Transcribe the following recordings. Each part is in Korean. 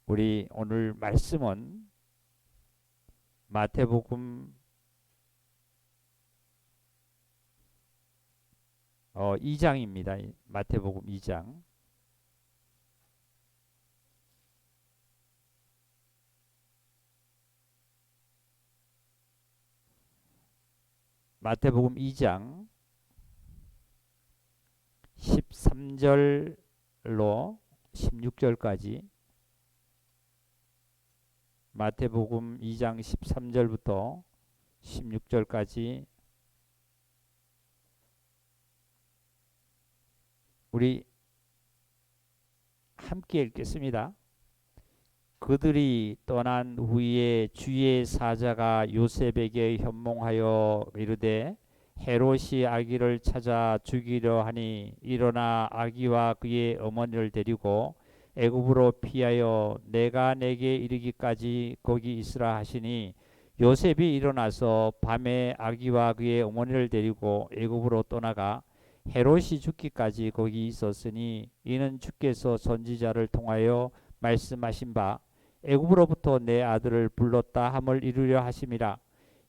우리 오늘 말씀은 마태복음 2장입니다. 마태복음 2장. 마태복음 2장 13절로 16절까지. 마태복음 2장 13절부터 16절까지 우리 함께 읽겠습니다. 그들이 떠난 후에 주의 사자가 요셉에게 현몽하여 이르되 헤롯이 아기를 찾아 죽이려 하니 일어나 아기와 그의 어머니를 데리고 애굽으로 피하여 내가 내게 이르기까지 거기 있으라 하시니 요셉이 일어나서 밤에 아기와 그의 어머니를 데리고 애굽으로 떠나가 헤롯이 죽기까지 거기 있었으니 이는 주께서 선지자를 통하여 말씀하신 바 애굽으로부터 내 아들을 불렀다 함을 이루려 하심이라.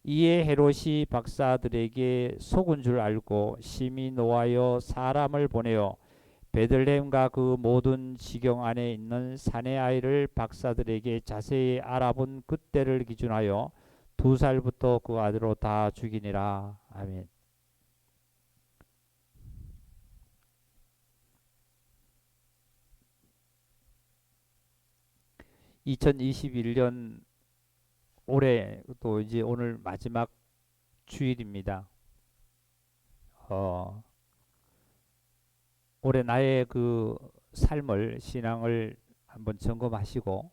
이에 헤롯이 박사들에게 속은 줄 알고 심히 노하여 사람을 보내어 베들레헴과 그 모든 지경 안에 있는 사내 아이를 박사들에게 자세히 알아본 그때를 기준하여 2살부터 그 아들로 다 죽이니라. 아멘. 2021년 올해 또 이제 오늘 마지막 주일입니다. 어, 올해 나의 그 삶을 신앙을 한번 점검하시고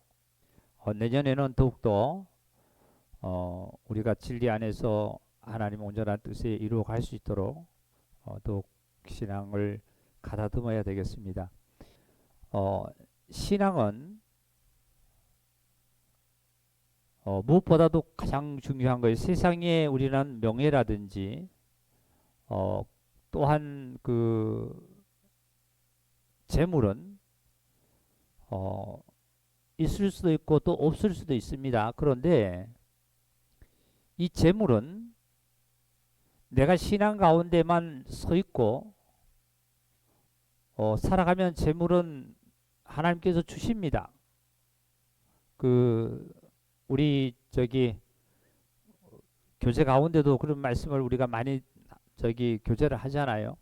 내년에는 더욱더 우리가 진리 안에서 하나님 온전한 뜻에 이루어갈 수 있도록 더욱 신앙을 가다듬어야 되겠습니다. 어, 신앙은 무엇보다도 가장 중요한 거예요. 세상에 우리는 명예라든지 또한 그 재물은 있을 수도 있고 또 없을 수도 있습니다. 그런데 이 재물은 내가 신앙 가운데만 서 있고 살아가면 재물은 하나님께서 주십니다. 그 우리 저기 교제 가운데도 그런 말씀을 우리가 많이 교제를 하잖아요.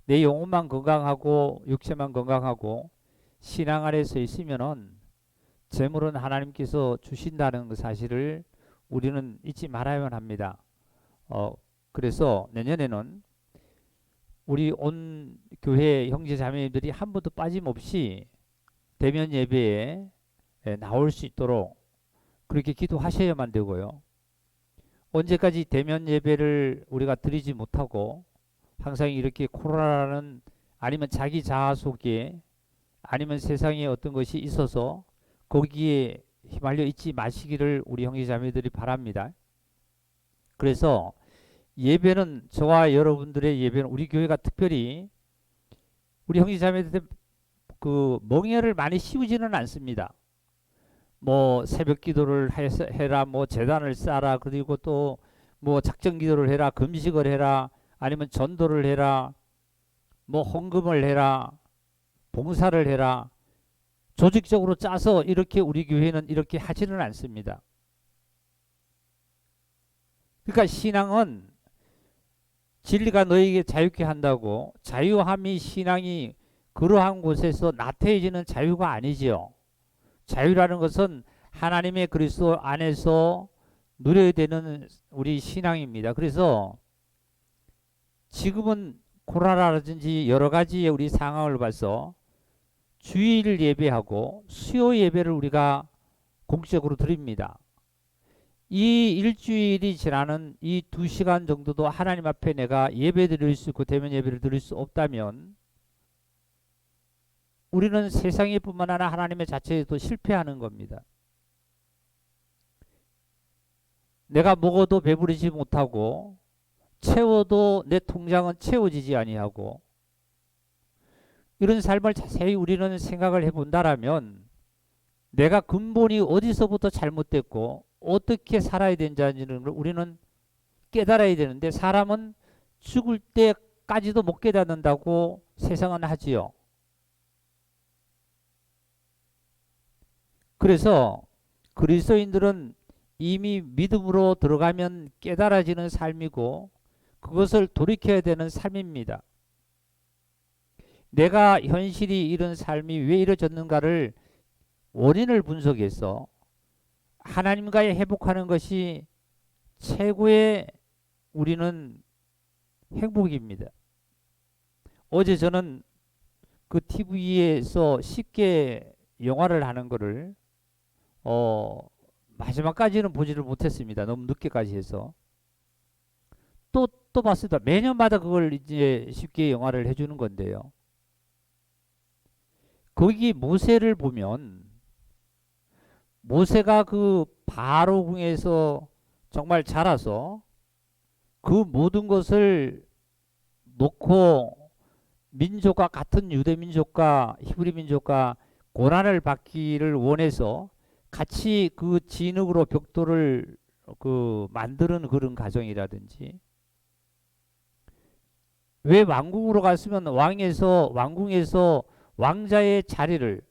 내 영혼만 건강하고 육체만 건강하고 신앙 안에서 있으면은 재물은 하나님께서 주신다는 그 사실을 우리는 잊지 말아야만 합니다. 그래서 내년에는 우리 온 교회 형제 자매님들이 한 번도 빠짐없이 대면 예배에 나올 수 있도록 그렇게 기도하셔야만 되고요. 언제까지 대면 예배를 우리가 드리지 못하고 항상 이렇게 코로나라는 아니면 자기 자아 속에 아니면 세상에 어떤 것이 있어서 거기에 휘말려 있지 마시기를 우리 형제자매들이 바랍니다. 그래서 예배는 저와 여러분들의 예배는 우리 교회가 특별히 우리 형제자매들 그 멍에를 많이 씌우지는 않습니다. 뭐 새벽 기도를 해라, 뭐 제단을 쌓아라, 그리고 또 뭐 작정 기도를 해라, 금식을 해라, 아니면 전도를 해라, 뭐 헌금을 해라, 봉사를 해라. 조직적으로 짜서 이렇게 우리 교회는 이렇게 하지는 않습니다. 그러니까 신앙은 진리가 너에게 자유케 한다고 자유함이 신앙이 그러한 곳에서 나태해지는 자유가 아니지요. 자유라는 것은 하나님의 그리스도 안에서 누려야 되는 우리 신앙입니다. 그래서 지금은 코로나라든지 여러 가지의 우리 상황을 봐서 주일 예배하고 수요 예배를 우리가 공식적으로 드립니다. 이 일주일이 지나는 이 2시간 정도도 하나님 앞에 내가 예배 드릴 수 있고 대면 예배를 드릴 수 없다면 우리는 세상에 뿐만 아니라 하나님의 자체에도 실패하는 겁니다. 내가 먹어도 배부르지 못하고 채워도 내 통장은 채워지지 아니하고 이런 삶을 자세히 우리는 생각을 해본다라면 내가 근본이 어디서부터 잘못됐고 어떻게 살아야 되는지를 우리는 깨달아야 되는데 사람은 죽을 때까지도 못 깨닫는다고 세상은 하지요. 그래서 그리스도인들은 이미 믿음으로 들어가면 깨달아지는 삶이고 그것을 돌이켜야 되는 삶입니다. 내가 현실이 이런 삶이 왜 이루어졌는가를 원인을 분석해서 하나님과의 회복하는 것이 최고의 우리는 행복입니다. 어제 저는 그 TV에서 쉽게 영화를 하는 거를 마지막까지는 보지를 못했습니다. 너무 늦게까지 해서 또 봤습니다. 매년마다 그걸 이제 쉽게 영화를 해주는 건데요. 거기 모세를 보면 모세가 그 바로궁에서 정말 자라서 그 모든 것을 놓고 민족과 같은 유대 민족과 히브리 민족과 고난을 받기를 원해서 같이 그 진흙으로 벽돌을 그 만드는 그런 가정이라든지 왜 왕궁으로 갔으면 왕궁에서 왕자의 자리를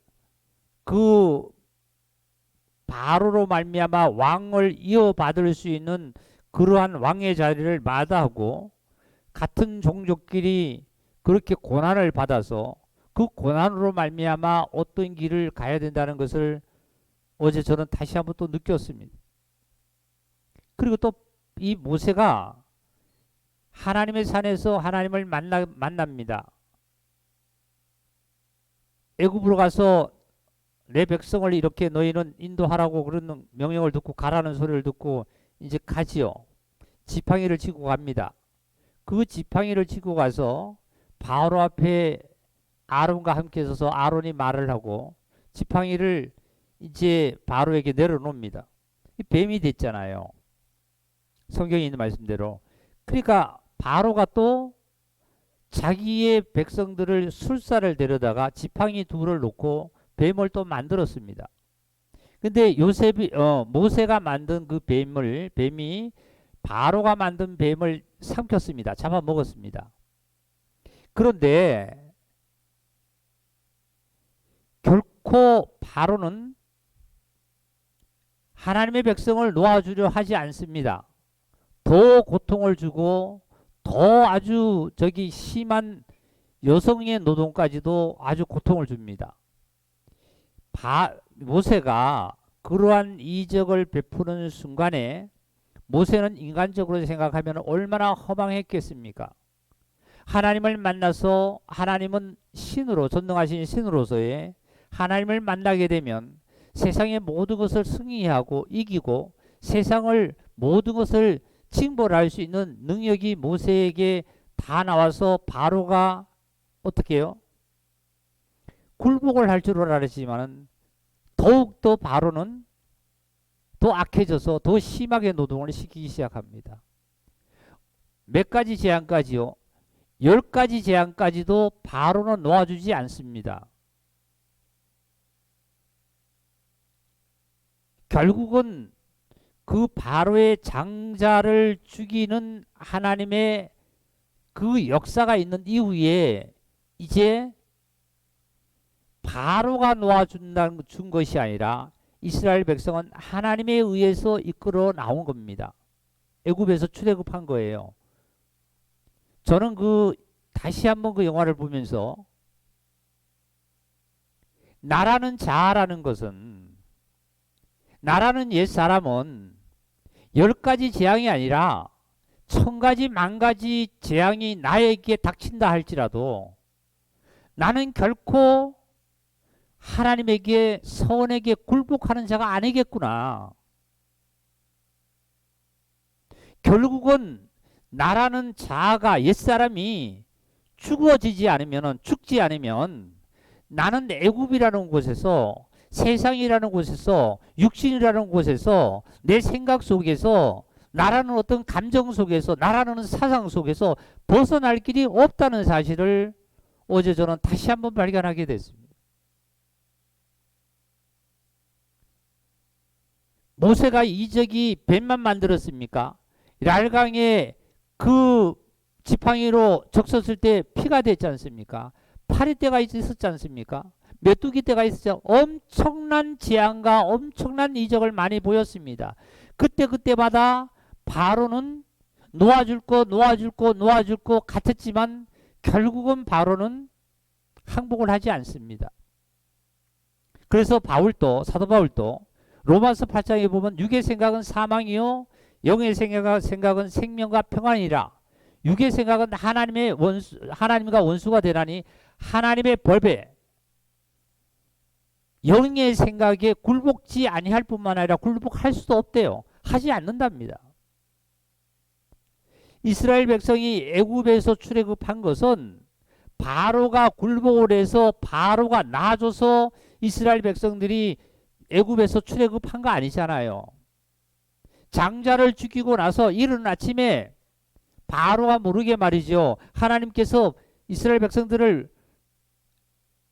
그 바로로 말미암아 왕을 이어받을 수 있는 그러한 왕의 자리를 마다하고 같은 종족끼리 그렇게 고난을 받아서 그 고난으로 말미암아 어떤 길을 가야 된다는 것을 어제 저는 다시 한번 또 느꼈습니다. 그리고 또 이 모세가 하나님의 산에서 하나님을 만납니다. 애굽으로 가서 내 백성을 이렇게 너희는 인도하라고 그러는 명령을 듣고 가라는 소리를 듣고 이제 가지요. 지팡이를 지고 갑니다. 그 지팡이를 지고 가서 바로 앞에 아론과 함께 서서 아론이 말을 하고 지팡이를 이제 바로에게 내려놓습니다. 뱀이 됐잖아요. 성경에 있는 말씀대로. 그러니까 바로가 또 자기의 백성들을 술사를 데려다가 지팡이 둘을 놓고 뱀을 또 만들었습니다. 근데 모세가 만든 그 뱀이 바로가 만든 뱀을 삼켰습니다. 잡아먹었습니다. 그런데 결코 바로는 하나님의 백성을 놓아주려 하지 않습니다. 더 고통을 주고 더 아주 심한 여성의 노동까지도 아주 고통을 줍니다. 모세가 그러한 이적을 베푸는 순간에 모세는 인간적으로 생각하면 얼마나 허망했겠습니까? 하나님을 만나서 하나님은 신으로 전능하신 신으로서의 하나님을 만나게 되면 세상의 모든 것을 승리하고 이기고 세상을 모든 것을 징벌할 수 있는 능력이 모세에게 다 나와서 바로가 어떻게 해요? 굴복을 할 줄 알았지만 더욱더 바로는 더 악해져서 더 심하게 노동을 시키기 시작합니다. 몇 가지 재앙까지요? 10가지 재앙까지도 바로는 놓아주지 않습니다. 결국은 그 바로의 장자를 죽이는 하나님의 그 역사가 있는 이후에 이제 바로가 놓아준 것이 아니라 이스라엘 백성은 하나님에 의해서 이끌어 나온 겁니다. 애굽에서 출애굽한 거예요. 저는 다시 한번 그 영화를 보면서 나라는 자아라는 것은 나라는 옛사람은 10가지 재앙이 아니라 1000가지 만가지 재앙이 나에게 닥친다 할지라도 나는 결코 하나님에게 선에게 굴복하는 자가 아니겠구나. 결국은 나라는 자아가 옛사람이 죽지 않으면 나는 애굽이라는 곳에서 세상이라는 곳에서 육신이라는 곳에서 내 생각 속에서 나라는 어떤 감정 속에서 나라는 사상 속에서 벗어날 길이 없다는 사실을 어제 저는 다시 한번 발견하게 됐습니다. 모세가 이적이 뱀만 만들었습니까? 랄강에 그 지팡이로 적셨을 때 피가 됐지 않습니까? 파리떼가 있었지 않습니까? 메뚜기 떼가 있었죠. 엄청난 재앙과 엄청난 이적을 많이 보였습니다. 그때마다 바로는 놓아줄 거 같았지만 결국은 바로는 항복을 하지 않습니다. 그래서 사도 바울도 로마서 8장에 보면 육의 생각은 사망이요 영의 생각은 생명과 평안이라. 육의 생각은 하나님과 원수가 되나니 하나님의 법에, 영의 생각에 굴복지 아니할 뿐만 아니라 굴복할 수도 없대요. 하지 않는답니다. 이스라엘 백성이 애굽에서 출애굽한 것은 바로가 굴복을 해서 바로가 놔줘서 이스라엘 백성들이 애굽에서 출애굽한 거 아니잖아요. 장자를 죽이고 나서 이른 아침에 바로가 모르게 말이죠. 하나님께서 이스라엘 백성들을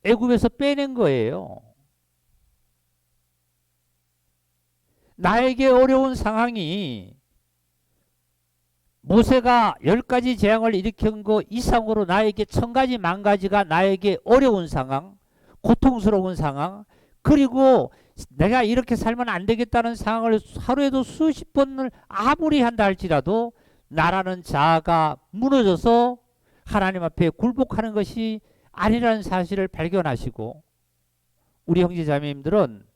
애굽에서 빼낸 거예요. 나에게 어려운 상황이 모세가 10가지 재앙을 일으킨 거 이상으로 나에게 1000가지 만가지가 나에게 어려운 상황, 고통스러운 상황, 그리고 내가 이렇게 살면 안 되겠다는 상황을 하루에도 수십 번을 아무리 한다 할지라도 나라는 자아가 무너져서 하나님 앞에 굴복하는 것이 아니라는 사실을 발견하시고, 우리 형제자매님들은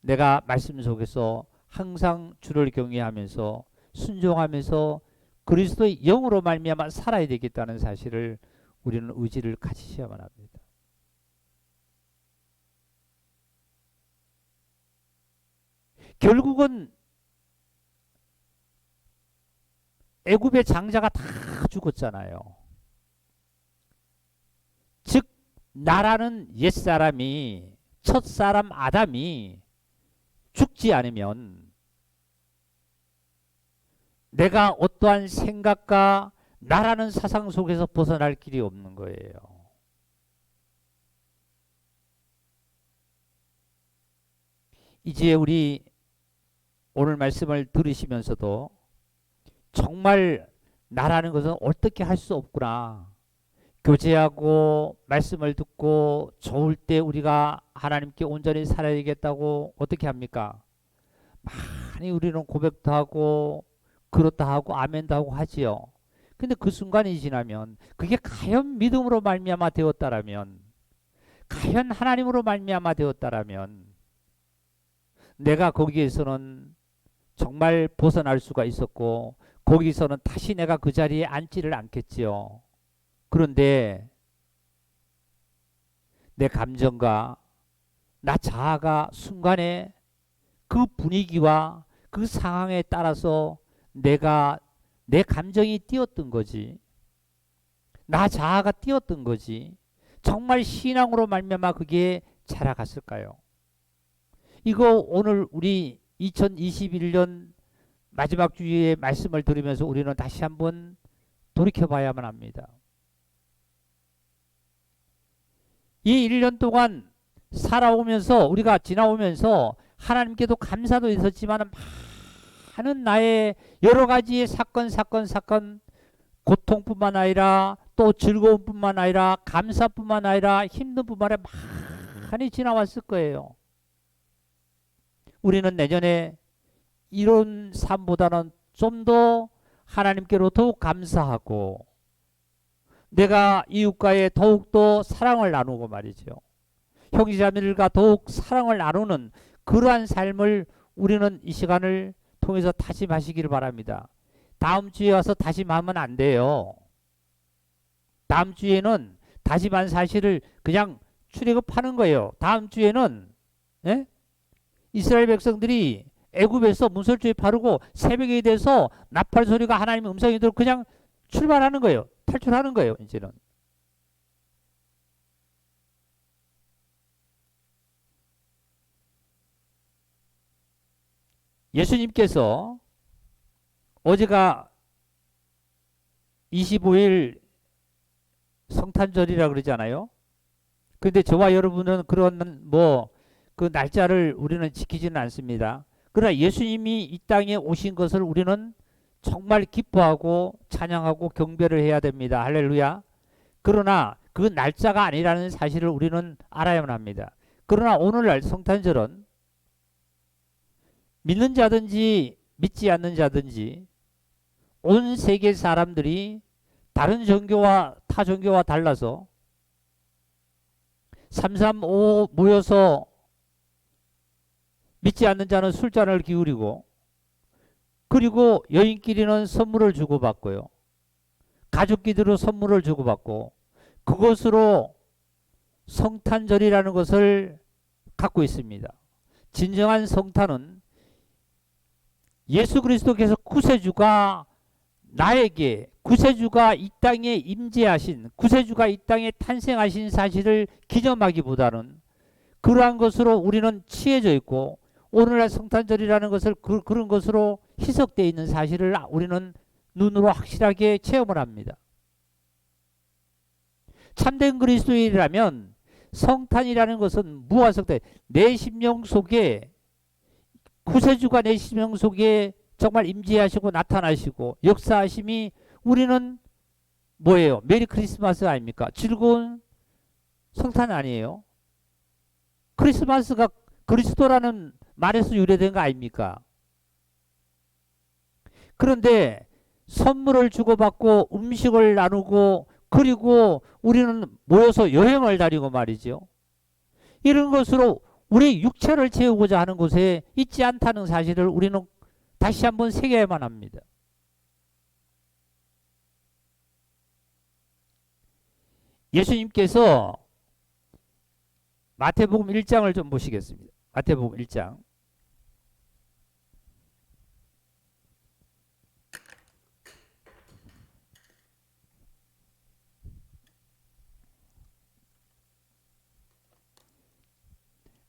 내가 말씀 속에서 항상 주를 경외하면서 순종하면서 그리스도의 영으로 말미암아 살아야 되겠다는 사실을 우리는 의지를 가지셔야만 합니다. 결국은 애굽의 장자가 다 죽었잖아요. 즉 나라는 옛사람이, 첫사람 아담이 죽지 않으면 내가 어떠한 생각과 나라는 사상 속에서 벗어날 길이 없는 거예요. 이제 우리 오늘 말씀을 들으시면서도 정말 나라는 것은 어떻게 할 수 없구나. 교제하고 말씀을 듣고 좋을 때 우리가 하나님께 온전히 살아야 되겠다고 어떻게 합니까? 많이 우리는 고백도 하고 그렇다 하고 아멘도 하고 하지요. 근데 그 순간이 지나면 그게 과연 믿음으로 말미암아 되었다라면, 과연 하나님으로 말미암아 되었다라면 내가 거기에서는 정말 벗어날 수가 있었고 거기서는 다시 내가 그 자리에 앉지를 않겠지요. 그런데 내 감정과 나 자아가 순간에 그 분위기와 그 상황에 따라서 내 감정이 뛰었던 거지. 나 자아가 뛰었던 거지. 정말 신앙으로 말미암아 그게 자라갔을까요? 이거 오늘 우리 2021년 마지막 주에 말씀을 들으면서 우리는 다시 한번 돌이켜봐야만 합니다. 이 1년 동안 살아오면서 우리가 지나오면서 하나님께도 감사도 있었지만 많은 나의 여러 가지의 사건 고통뿐만 아니라 또 즐거움뿐만 아니라 감사뿐만 아니라 힘든뿐만 아니라 많이 지나왔을 거예요. 우리는 내년에 이런 삶보다는 좀 더 하나님께로 더욱 감사하고 내가 이웃과의 더욱더 사랑을 나누고 말이죠. 형제자매들과 더욱 사랑을 나누는 그러한 삶을 우리는 이 시간을 통해서 다짐하시기를 바랍니다. 다음 주에 와서 다짐하면 안 돼요. 다음 주에는 다짐한 사실을 그냥 출애굽하는 거예요. 다음 주에는 이스라엘 백성들이 애굽에서 문설주에 바르고 새벽에 돼서 나팔 소리가 하나님의 음성이 들어 그냥 출발하는 거예요. 탈출하는 거예요. 이제는. 예수님께서 어제가 25일 성탄절이라 그러잖아요. 그런데 저와 여러분은 그런 그 날짜를 우리는 지키지는 않습니다. 그러나 예수님이 이 땅에 오신 것을 우리는 정말 기뻐하고 찬양하고 경배를 해야 됩니다. 할렐루야. 그러나 그 날짜가 아니라는 사실을 우리는 알아야만 합니다. 그러나 오늘날 성탄절은 믿는 자든지 믿지 않는 자든지 온 세계 사람들이 다른 종교와 타 종교와 달라서 335 모여서 믿지 않는 자는 술잔을 기울이고 그리고 여인끼리는 선물을 주고받고요. 가족끼리도 선물을 주고받고 그것으로 성탄절이라는 것을 갖고 있습니다. 진정한 성탄은 예수 그리스도께서 구세주가 나에게 구세주가 이 땅에 임재하신 구세주가 이 땅에 탄생하신 사실을 기념하기보다는 그러한 것으로 우리는 취해져 있고 오늘날 성탄절이라는 것을 그런 것으로 희석되어 있는 사실을 우리는 눈으로 확실하게 체험을 합니다. 참된 그리스도인이라면 성탄이라는 것은 무한 성탄, 내 심령 속에 구세주가 내 심령 속에 정말 임재하시고 나타나시고 역사하심이 우리는 뭐예요? 메리 크리스마스 아닙니까? 즐거운 성탄 아니에요? 크리스마스가 그리스도라는 말에서 유래된 거 아닙니까? 그런데 선물을 주고받고 음식을 나누고 그리고 우리는 모여서 여행을 다니고 말이죠. 이런 것으로 우리 육체를 채우고자 하는 곳에 있지 않다는 사실을 우리는 다시 한번 새겨야만 합니다. 예수님께서 마태복음 1장을 좀 보시겠습니다. 마태복음 1장.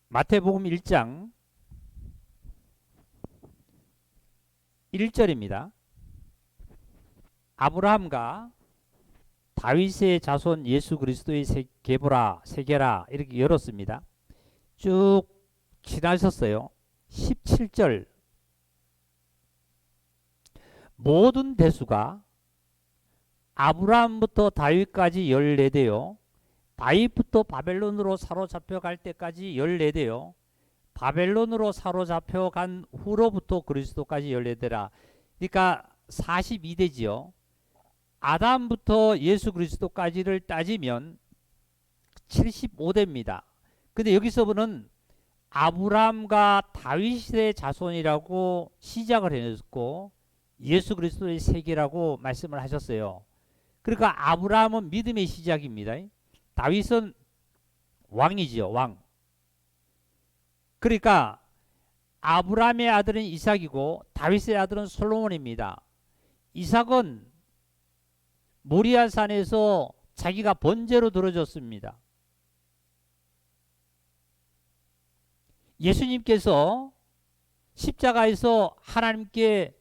마태복음 1장 1절입니다. 아브라함과 다윗의 자손 예수 그리스도의 계보라 세계라 이렇게 열었습니다. 쭉 지나셨어요. 17절 모든 대수가 아브라함부터 다윗까지 14대요. 다윗부터 바벨론으로 사로잡혀갈 때까지 14대요. 바벨론으로 사로잡혀간 후로부터 그리스도까지 14대라. 그러니까 42대지요. 아담부터 예수 그리스도까지를 따지면 75대입니다. 근데 여기서 보는 아브라함과 다윗의 자손이라고 시작을 해놓고 예수 그리스도의 세계라고 말씀을 하셨어요. 그러니까 아브라함은 믿음의 시작입니다. 다윗은 왕이지요. 왕. 그러니까 아브라함의 아들은 이삭이고 다윗의 아들은 솔로몬입니다. 이삭은 모리아산에서 자기가 번제로 들어졌습니다. 예수님께서 십자가에서 하나님께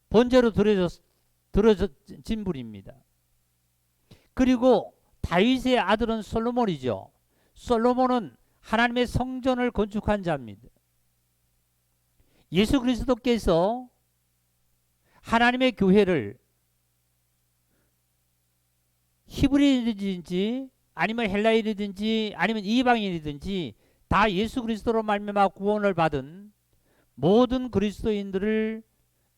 번제로 들어진 분입니다. 그리고 다윗의 아들은 솔로몬이죠. 솔로몬은 하나님의 성전을 건축한 자입니다. 예수 그리스도께서 하나님의 교회를 히브리인이든지 아니면 헬라인이든지 아니면 이방인이든지 다 예수 그리스도로 말미암아 구원을 받은 모든 그리스도인들을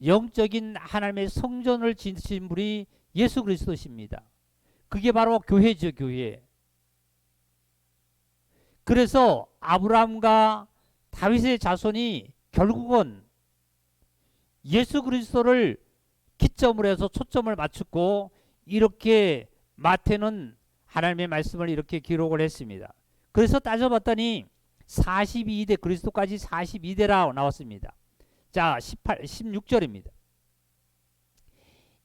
영적인 하나님의 성전을 지으신 분이 예수 그리스도십니다. 그게 바로 교회죠. 교회. 그래서 아브라함과 다윗의 자손이 결국은 예수 그리스도를 기점으로 해서 초점을 맞추고 이렇게 마태는 하나님의 말씀을 이렇게 기록을 했습니다. 그래서 따져봤더니 42대 그리스도까지 42대라 나왔습니다. 자 16절입니다.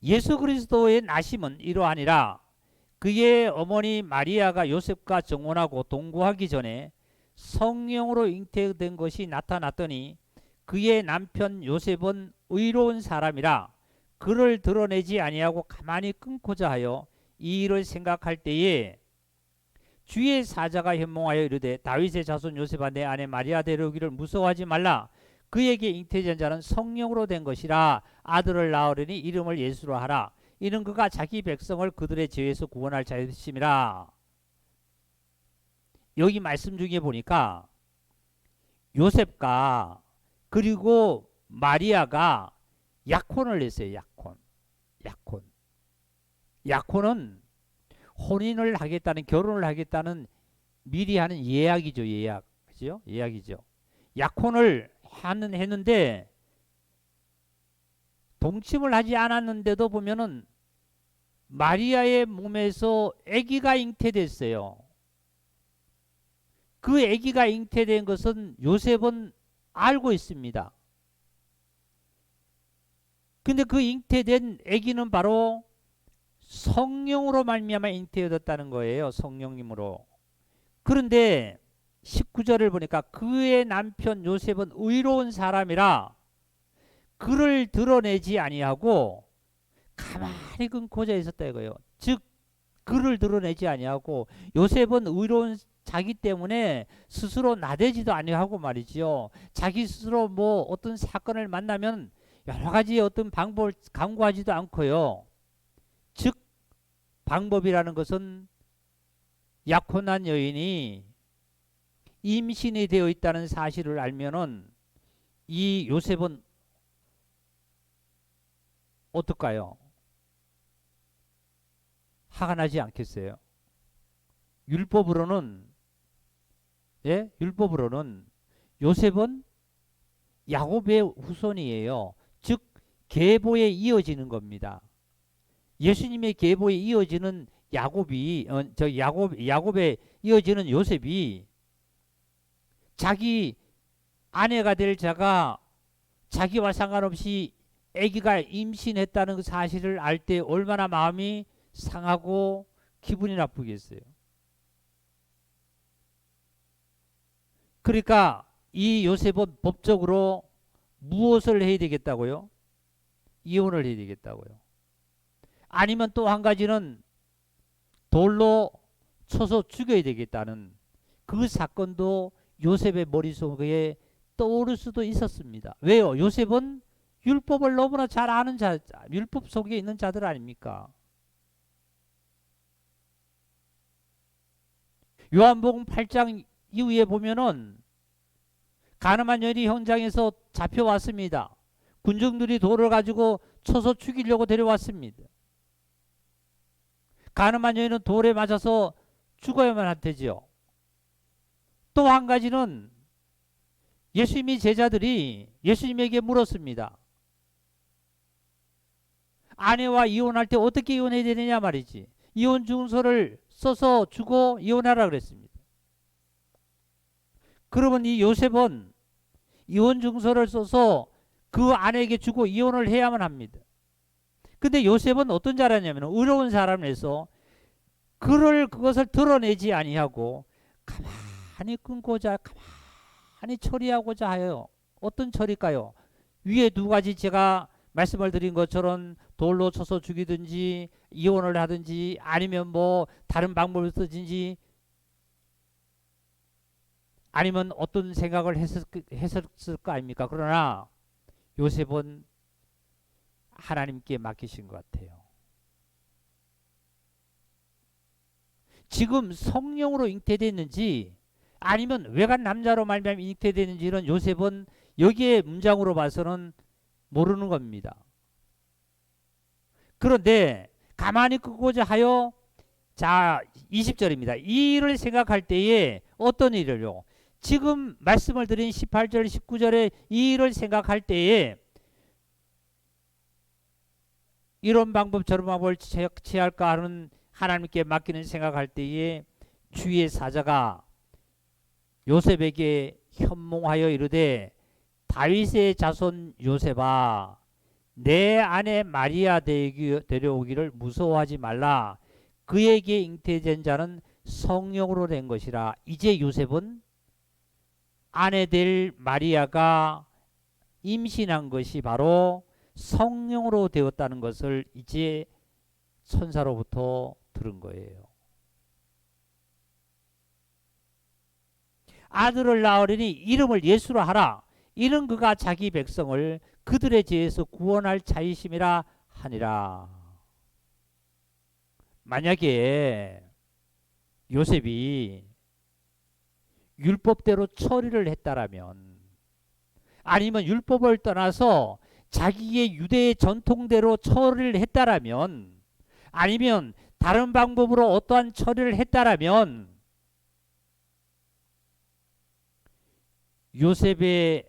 예수 그리스도의 나심은 이러하니라. 그의 어머니 마리아가 요셉과 정혼하고 동거하기 전에 성령으로 잉태된 것이 나타났더니 그의 남편 요셉은 의로운 사람이라 그를 드러내지 아니하고 가만히 끊고자 하여 이 일을 생각할 때에 주의 사자가 현몽하여 이르되 다윗의 자손 요셉아 내 아내 마리아 데려오기를 무서워하지 말라. 그에게 잉태된 자는 성령으로 된 것이라. 아들을 낳으려니 이름을 예수로 하라. 이는 그가 자기 백성을 그들의 죄에서 구원할 자였음이라. 여기 말씀 중에 보니까 요셉과 그리고 마리아가 약혼을 했어요. 약혼. 약혼은 혼인을 하겠다는, 결혼을 하겠다는 미리 하는 예약이죠. 예약. 그죠? 예약이죠. 약혼을 했는데 동침을 하지 않았는데도 보면은 마리아의 몸에서 아기가 잉태됐어요. 그 아기가 잉태된 것은 요셉은 알고 있습니다. 근데 그 잉태된 아기는 바로 성령으로 말미암아 잉태되었다는 거예요. 성령님으로. 그런데 19절을 보니까 그의 남편 요셉은 의로운 사람이라 그를 드러내지 아니하고 가만히 끊고자 있었다 이거예요. 즉 그를 드러내지 아니하고, 요셉은 의로운 자기 때문에 스스로 나대지도 아니하고 말이지요. 자기 스스로 뭐 어떤 사건을 만나면 여러 가지 어떤 방법을 강구하지도 않고요. 즉 방법이라는 것은 약혼한 여인이 임신이 되어 있다는 사실을 알면은 이 요셉은 어떨까요? 화가 나지 않겠어요? 율법으로는, 예? 율법으로는 요셉은 야곱의 후손이에요. 즉 계보에 이어지는 겁니다. 예수님의 계보에 이어지는 야곱에 이어지는 요셉이 자기 아내가 될 자가 자기와 상관없이 아기가 임신했다는 그 사실을 알 때 얼마나 마음이 상하고 기분이 나쁘겠어요. 그러니까 이 요셉은 법적으로 무엇을 해야 되겠다고요? 이혼을 해야 되겠다고요. 아니면 또 한 가지는 돌로 쳐서 죽여야 되겠다는 그 사건도 요셉의 머릿속에 떠오를 수도 있었습니다. 왜요? 요셉은 율법을 너무나 잘 아는 자, 율법 속에 있는 자들 아닙니까? 요한복음 8장 이후에 보면은 가늠한 여인이 현장에서 잡혀왔습니다. 군중들이 돌을 가지고 쳐서 죽이려고 데려왔습니다. 가늠한 여인은 돌에 맞아서 죽어야만 한대지요. 또 한 가지는 예수님의 제자들이 예수님에게 물었습니다. 아내와 이혼할 때 어떻게 이혼해야 되느냐 말이지. 이혼 증서를 써서 주고 이혼하라 그랬습니다. 그러면 이 요셉은 이혼 증서를 써서 그 아내에게 주고 이혼을 해야만 합니다. 근데 요셉은 어떤 자라냐면 의로운 사람에서 그것을 드러내지 아니하고 가만히 끊고자, 가만히 처리하고자 해요. 어떤 처리일까요? 위에 두 가지 제가 말씀을 드린 것처럼 돌로 쳐서 죽이든지 이혼을 하든지 아니면 뭐 다른 방법을 쓰든지 아니면 어떤 생각을 했을 거 아닙니까? 그러나 요셉은 하나님께 맡기신 것 같아요. 지금 성령으로 잉태됐는지 아니면 외간 남자로 말미암아 잉태됐는지는 요셉은 여기에 문장으로 봐서는 모르는 겁니다. 그런데 가만히 끄고자 하여, 자 20절입니다. 이 일을 생각할 때에 어떤 일을요? 지금 말씀을 드린 18절 19절에 이 일을 생각할 때에 이런 방법 저런 방법을 취할까 하는 하나님께 맡기는 생각할 때에 주의 사자가 요셉에게 현몽하여 이르되 다윗의 자손 요셉아 내 아내 마리아 데려오기를 무서워하지 말라. 그에게 잉태된 자는 성령으로 된 것이라. 이제 요셉은 아내 될 마리아가 임신한 것이 바로 성령으로 되었다는 것을 이제 천사로부터 들은 거예요. 아들을 낳으려니 이름을 예수로 하라. 이는 그가 자기 백성을 그들의 죄에서 구원할 자이심이라 하니라. 만약에 요셉이 율법대로 처리를 했다라면, 아니면 율법을 떠나서 자기의 유대의 전통대로 처리를 했다라면, 아니면 다른 방법으로 어떠한 처리를 했다라면, 요셉의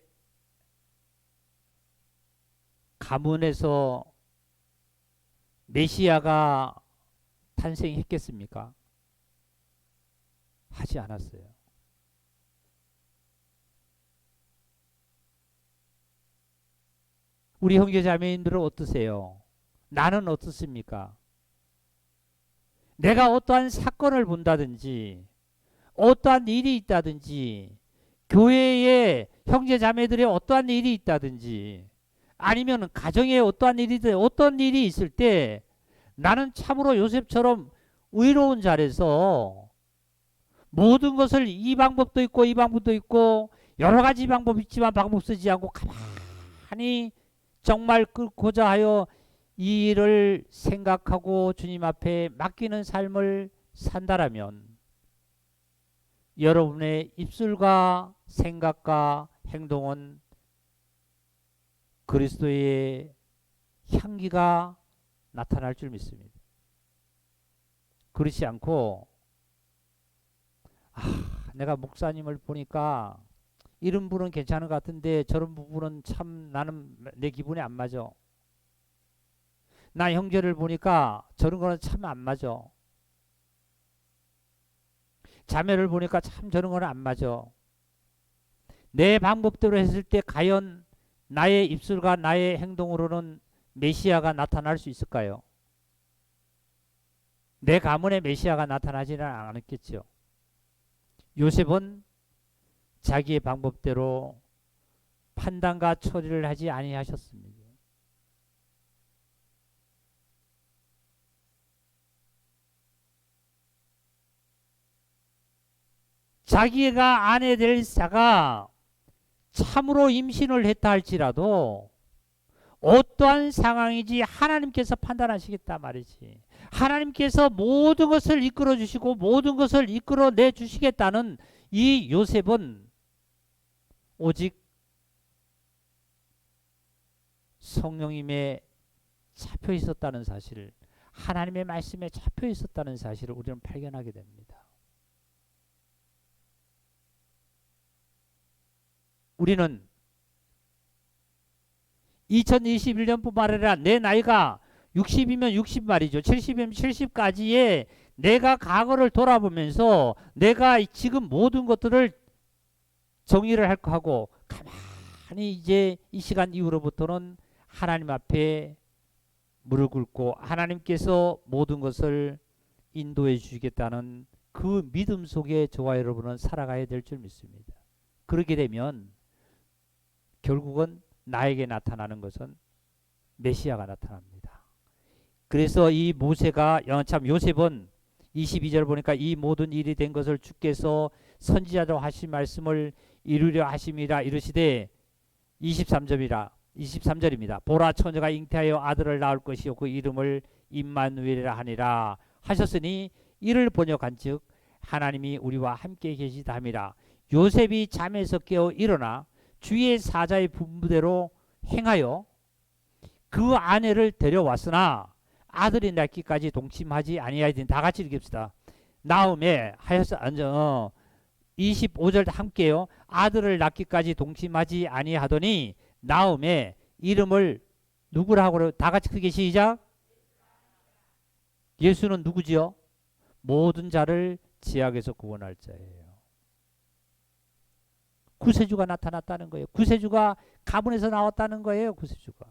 가문에서 메시아가 탄생했겠습니까? 하지 않았어요. 우리 형제 자매인들은 어떠세요? 나는 어떻습니까? 내가 어떠한 사건을 본다든지, 어떠한 일이 있다든지, 교회에 형제 자매들의 어떠한 일이 있다든지, 아니면 가정에 어떠한 일이든 어떤 일이 있을 때 나는 참으로 요셉처럼 의로운 자리에서 모든 것을, 이 방법도 있고 이 방법도 있고 여러 가지 방법이 있지만 방법 쓰지 않고 가만히 정말 끊고자 하여 이 일을 생각하고 주님 앞에 맡기는 삶을 산다라면, 여러분의 입술과 생각과 행동은 그리스도의 향기가 나타날 줄 믿습니다. 그렇지 않고, 내가 목사님을 보니까 이런 분은 괜찮은 것 같은데 저런 부분은 참 나는 내 기분에 안 맞아. 나 형제를 보니까 저런 거는 참 안 맞아. 자매를 보니까 참 저런 거는 안 맞아. 내 방법대로 했을 때 과연 나의 입술과 나의 행동으로는 메시아가 나타날 수 있을까요? 내 가문에 메시아가 나타나지는 않았겠죠. 요셉은 자기의 방법대로 판단과 처리를 하지 아니하셨습니다. 자기가 아내 될 자가 참으로 임신을 했다 할지라도 어떠한 상황이지 하나님께서 판단하시겠다 말이지. 하나님께서 모든 것을 이끌어 주시고 모든 것을 이끌어내 주시겠다는 이 요셉은 오직 성령님에 잡혀 있었다는 사실을, 하나님의 말씀에 잡혀 있었다는 사실을 우리는 발견하게 됩니다. 우리는 2021년뿐만 아니라 내 나이가 60이면 60 말이죠. 70이면 70까지의 내가 과거를 돌아보면서 내가 지금 모든 것들을 정리를 하고 가만히 이제 이 시간 이후로부터는 하나님 앞에 무릎 꿇고 하나님께서 모든 것을 인도해 주시겠다는 그 믿음 속에 저와 여러분은 살아가야 될 줄 믿습니다. 그렇게 되면 결국은 나에게 나타나는 것은 메시아가 나타납니다. 그래서 이 모세가, 참 요셉은 22절 보니까 이 모든 일이 된 것을 주께서 선지자로 하신 말씀을 이루려 하심이라 이르시되, 23절입니다. 보라, 처녀가 잉태하여 아들을 낳을 것이요 그 이름을 임마누엘이라 하니라 하셨으니 이를 번역한즉 하나님이 우리와 함께 계시다 함이라. 요셉이 잠에서 깨어 일어나 주의 사자의 분부대로 행하여 그 아내를 데려왔으나 아들이 낳기까지 동침하지 아니하였더니, 다 같이 읽읍시다. 나음에 하여서 25절 함께요. 아들을 낳기까지 동침하지 아니하더니 나음에 이름을 누구라고, 다 같이 크게 시작. 예수는 누구지요? 모든 자를 지악에서 구원할 자예요. 구세주가 나타났다는 거예요. 구세주가 가문에서 나왔다는 거예요. 구세주가.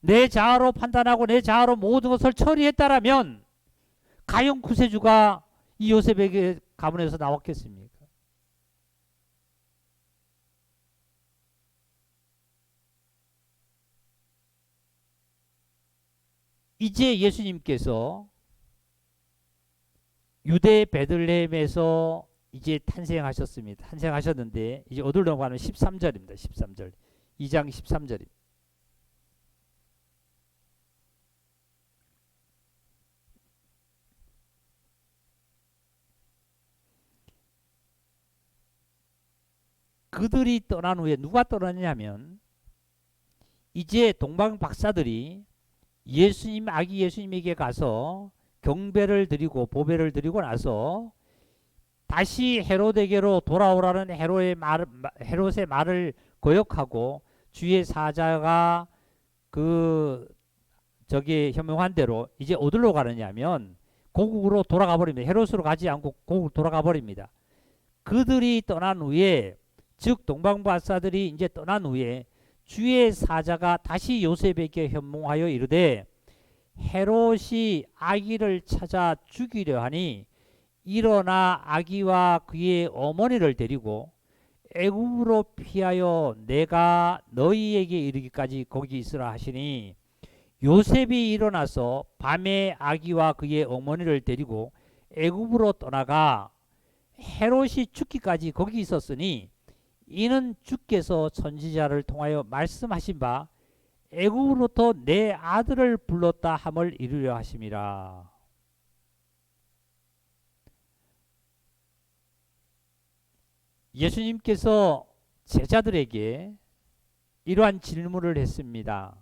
내 자아로 판단하고 내 자아로 모든 것을 처리했다라면 과연 구세주가 이 요셉에게 가문에서 나왔겠습니까? 이제 예수님께서 유대 베들레헴에서 이제 탄생하셨습니다. 탄생하셨는데 이제 어디로 가면 13절입니다. 13절. 2장 13절입니다. 그들이 떠난 후에 누가 떠났냐면 이제 동방 박사들이 예수님 아기 예수님에게 가서 경배를 드리고 보배를 드리고 나서 다시 헤롯에게로 돌아오라는 헤롯의 말을 거역하고 주의 사자가 그 저기 현명한 대로 이제 어디로 가느냐면 고국으로 돌아가 버립니다. 헤롯으로 가지 않고 고국으로 돌아가 버립니다. 그들이 떠난 후에 즉 동방박사들이 이제 떠난 후에 주의 사자가 다시 요셉에게 현몽하여 이르되 헤롯이 아기를 찾아 죽이려 하니 일어나 아기와 그의 어머니를 데리고 애굽으로 피하여 내가 너희에게 이르기까지 거기 있으라 하시니 요셉이 일어나서 밤에 아기와 그의 어머니를 데리고 애굽으로 떠나가 헤롯이 죽기까지 거기 있었으니 이는 주께서 선지자를 통하여 말씀하신 바 애굽으로부터 내 아들을 불렀다 함을 이루려 하심이라. 예수님께서 제자들에게 이러한 질문을 했습니다.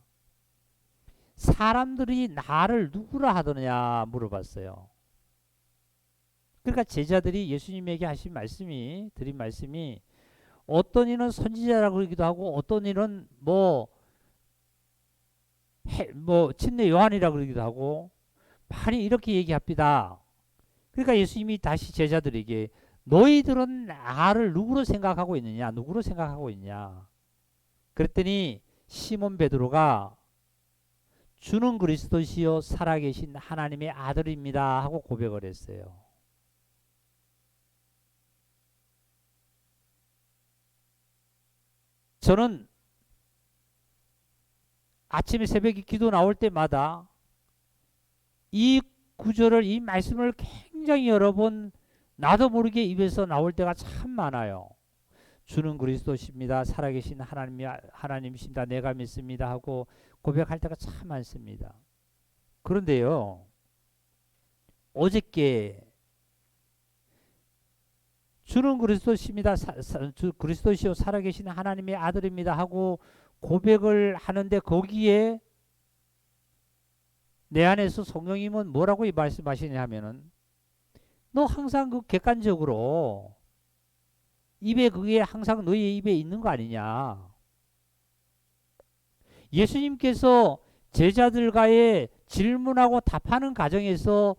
사람들이 나를 누구라 하더냐 물어봤어요. 그러니까 제자들이 예수님에게 하신 말씀이 드린 말씀이 어떤 이는 선지자라고 그러기도 하고 어떤 이는 뭐 침례 요한이라고 그러기도 하고 많이 이렇게 얘기합니다. 그러니까 예수님이 다시 제자들에게 너희들은 나를 누구로 생각하고 있느냐? 누구로 생각하고 있냐? 그랬더니 시몬 베드로가 주는 그리스도시요 살아계신 하나님의 아들입니다 하고 고백을 했어요. 저는 아침에 새벽에 기도 나올 때마다 이 구절을 이 말씀을 굉장히 여러 번 나도 모르게 입에서 나올 때가 참 많아요. 주는 그리스도십니다. 살아계신 하나님이십니다. 내가 믿습니다 하고 고백할 때가 참 많습니다. 그런데요, 어저께 주는 그리스도십니다. 그리스도시요 살아계신 하나님의 아들입니다 하고 고백을 하는데 거기에 내 안에서 성령님은 뭐라고 말씀하시냐 하면은 너 항상 그 객관적으로 입에 그게 항상 너희 입에 있는 거 아니냐. 예수님께서 제자들과의 질문하고 답하는 과정에서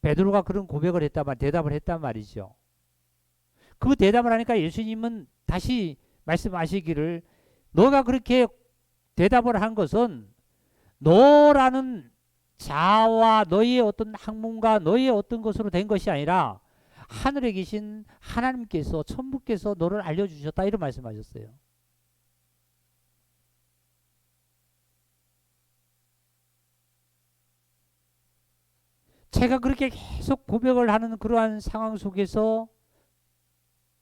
베드로가 그런 고백을 대답을 했단 말이죠. 그 대답을 하니까 예수님은 다시 말씀하시기를 너가 그렇게 대답을 한 것은 너라는 자아와 너희의 어떤 학문과 너희의 어떤 것으로 된 것이 아니라 하늘에 계신 하나님께서 천부께서 너를 알려주셨다 이런 말씀하셨어요. 제가 그렇게 계속 고백을 하는 그러한 상황 속에서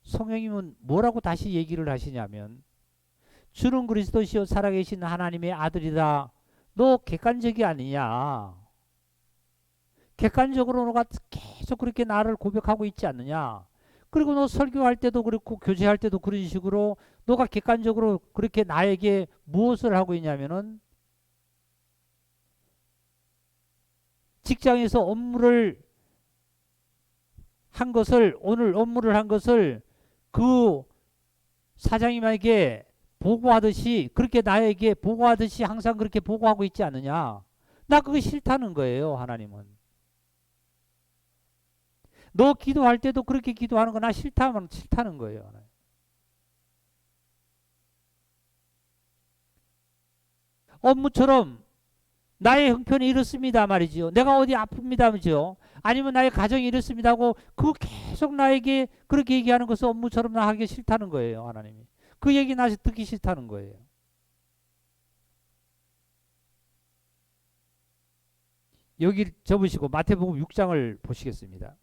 성령님은 뭐라고 다시 얘기를 하시냐면 주는 그리스도시요 살아계신 하나님의 아들이다. 너 객관적이 아니냐. 객관적으로 너가 계속 그렇게 나를 고백하고 있지 않느냐. 그리고 너 설교할 때도 그렇고 교제할 때도 그런 식으로 너가 객관적으로 그렇게 나에게 무엇을 하고 있냐면은 직장에서 업무를 한 것을 오늘 업무를 한 것을 그 사장님에게 보고하듯이 그렇게 나에게 보고하듯이 항상 그렇게 보고하고 있지 않느냐. 나 그거 싫다는 거예요. 하나님은. 너 기도할 때도 그렇게 기도하는 거 나 싫다는 거예요. 업무처럼 나의 형편이 이렇습니다 말이죠. 내가 어디 아픕니다 말이죠. 아니면 나의 가정이 이렇습니다 하고 그 계속 나에게 그렇게 얘기하는 것을 업무처럼 나 하기 싫다는 거예요. 하나님이. 그 얘기 나 듣기 싫다는 거예요. 여기 접으시고 마태복음 6장을 보시겠습니다.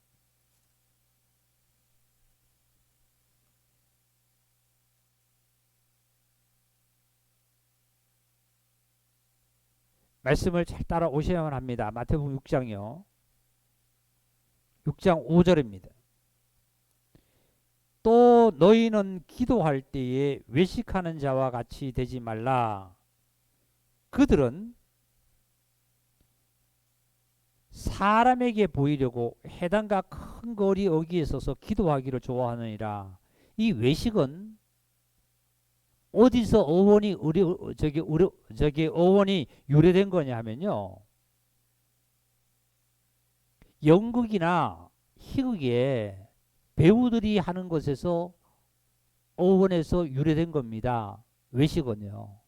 말씀을 잘 따라오셔야만 합니다. 마태복음 6장이요. 6장 5절입니다. 또 너희는 기도할 때에 외식하는 자와 같이 되지 말라. 그들은 사람에게 보이려고 회당과 큰 거리 어귀에 서서 기도하기를 좋아하느니라. 이 외식은 어디서 어원이 유래된 거냐 하면요. 연극이나 희극에 배우들이 하는 것에서 어원에서 유래된 겁니다. 외식은요.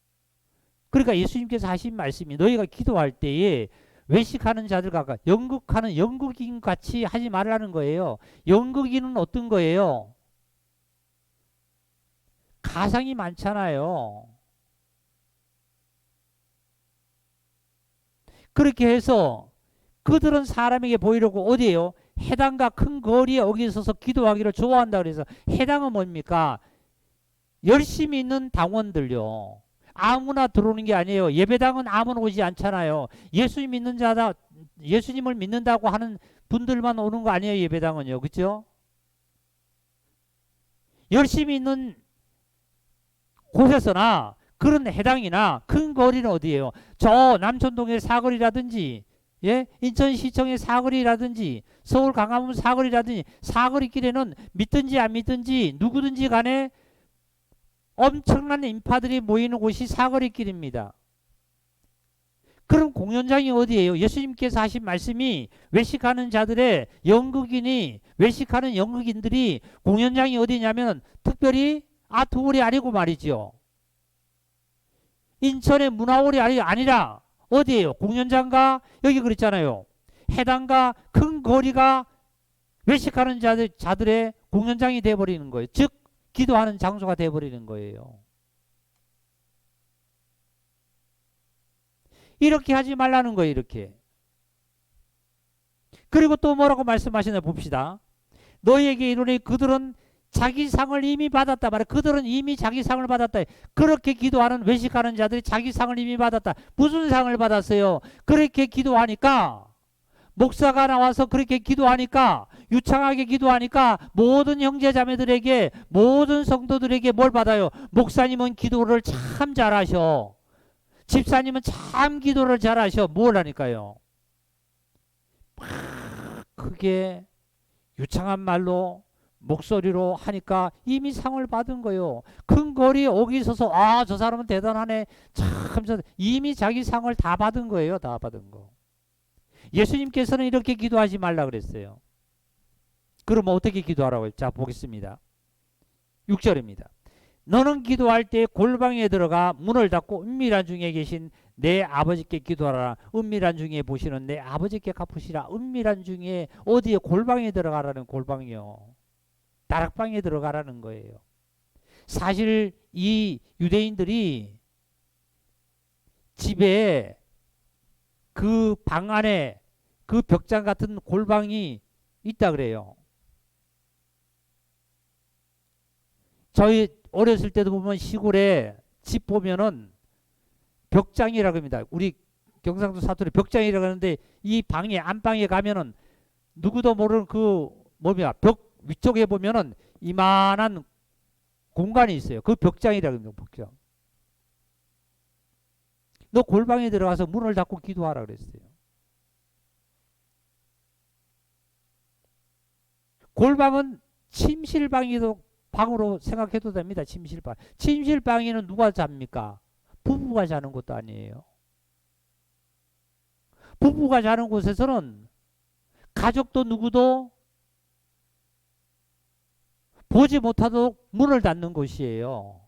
그러니까 예수님께서 하신 말씀이 너희가 기도할 때에 외식하는 자들과 연극하는 연극인 같이 하지 말라는 거예요. 연극인은 어떤 거예요? 가상이 많잖아요. 그렇게 해서 그들은 사람에게 보이려고 어디에요? 해당과 큰 거리에 어기 서서 기도하기를 좋아한다 그래서 해당은 뭡니까? 열심히 있는 당원들요. 아무나 들어오는 게 아니에요. 예배당은 아무나 오지 않잖아요. 예수님 믿는 자다, 예수님을 믿는다고 하는 분들만 오는 거 아니에요. 예배당은요. 그렇죠? 열심히 있는 곳에서나 그런 해당이나 큰 거리는 어디예요? 저 남천동의 사거리라든지 예? 인천시청의 사거리라든지 서울 강화문 사거리라든지 사거리길에는 믿든지 안 믿든지 누구든지 간에 엄청난 인파들이 모이는 곳이 사거리길입니다. 그럼 공연장이 어디예요? 예수님께서 하신 말씀이 외식하는 자들의 연극인이 외식하는 연극인들이 공연장이 어디냐면 특별히 아트홀이 아니고 말이죠. 인천의 문화홀이 아니라 어디예요? 공연장과 여기 그랬잖아요. 해당과 큰 거리가 외식하는 자들의 공연장이 되어버리는 거예요. 즉 기도하는 장소가 되어버리는 거예요. 이렇게 하지 말라는 거예요. 이렇게. 그리고 또 뭐라고 말씀하시나 봅시다. 너희에게 이르노니 그들은 자기 상을 이미 받았다 말이야. 그들은 이미 자기 상을 받았다. 그렇게 기도하는 외식하는 자들이 자기 상을 이미 받았다. 무슨 상을 받았어요? 그렇게 기도하니까 목사가 나와서 그렇게 기도하니까 유창하게 기도하니까 모든 형제자매들에게 모든 성도들에게 뭘 받아요? 목사님은 기도를 참 잘하셔. 집사님은 참 기도를 잘하셔. 뭘 하니까요? 막 크게 유창한 말로 목소리로 하니까 이미 상을 받은 거예요. 큰 거리에 오기 서서 아, 저 사람은 대단하네. 참 이미 자기 상을 다 받은 거예요. 다 받은 거. 예수님께서는 이렇게 기도하지 말라 그랬어요. 그럼 어떻게 기도하라고 했죠? 자, 보겠습니다. 6절입니다. 너는 기도할 때 골방에 들어가 문을 닫고 은밀한 중에 계신 내 아버지께 기도하라. 은밀한 중에 보시는 내 아버지께 갚으시라. 은밀한 중에 어디에? 골방에 들어가라는. 골방이요. 다락방에 들어가라는 거예요. 사실 이 유대인들이 집에 그 방 안에 그 벽장 같은 골방이 있다 그래요. 저희 어렸을 때도 보면 시골에 집 보면은 벽장이라고 합니다. 우리 경상도 사투리 벽장이라고 하는데 이 방에 안방에 가면은 누구도 모르는 그 뭐냐 벽 위쪽에 보면은 이만한 공간이 있어요. 그 벽장이라고 합니다. 벽장. 너 골방에 들어가서 문을 닫고 기도하라 그랬어요. 골방은 침실방이도 방으로 생각해도 됩니다. 침실방. 침실방에는 누가 잡니까? 부부가 자는 것도 아니에요. 부부가 자는 곳에서는 가족도 누구도 보지 못하도록 문을 닫는 곳이에요.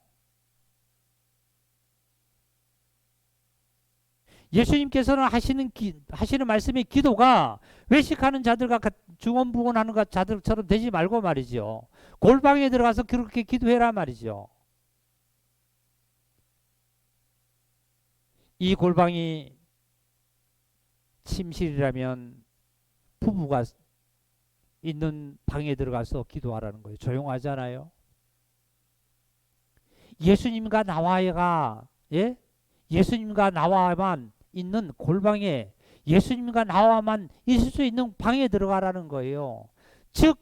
예수님께서는 하시는 말씀이 기도가 외식하는 자들과 중언부언하는 자들처럼 되지 말고 말이죠. 골방에 들어가서 그렇게 기도해라 말이죠. 이 골방이 침실이라면 부부가 있는 방에 들어가서 기도하라는 거예요. 조용하잖아요. 예수님과 나와야가 예? 예수님과 나와야만 있는 골방에 예수님과 나와만 있을 수 있는 방에 들어가라는 거예요. 즉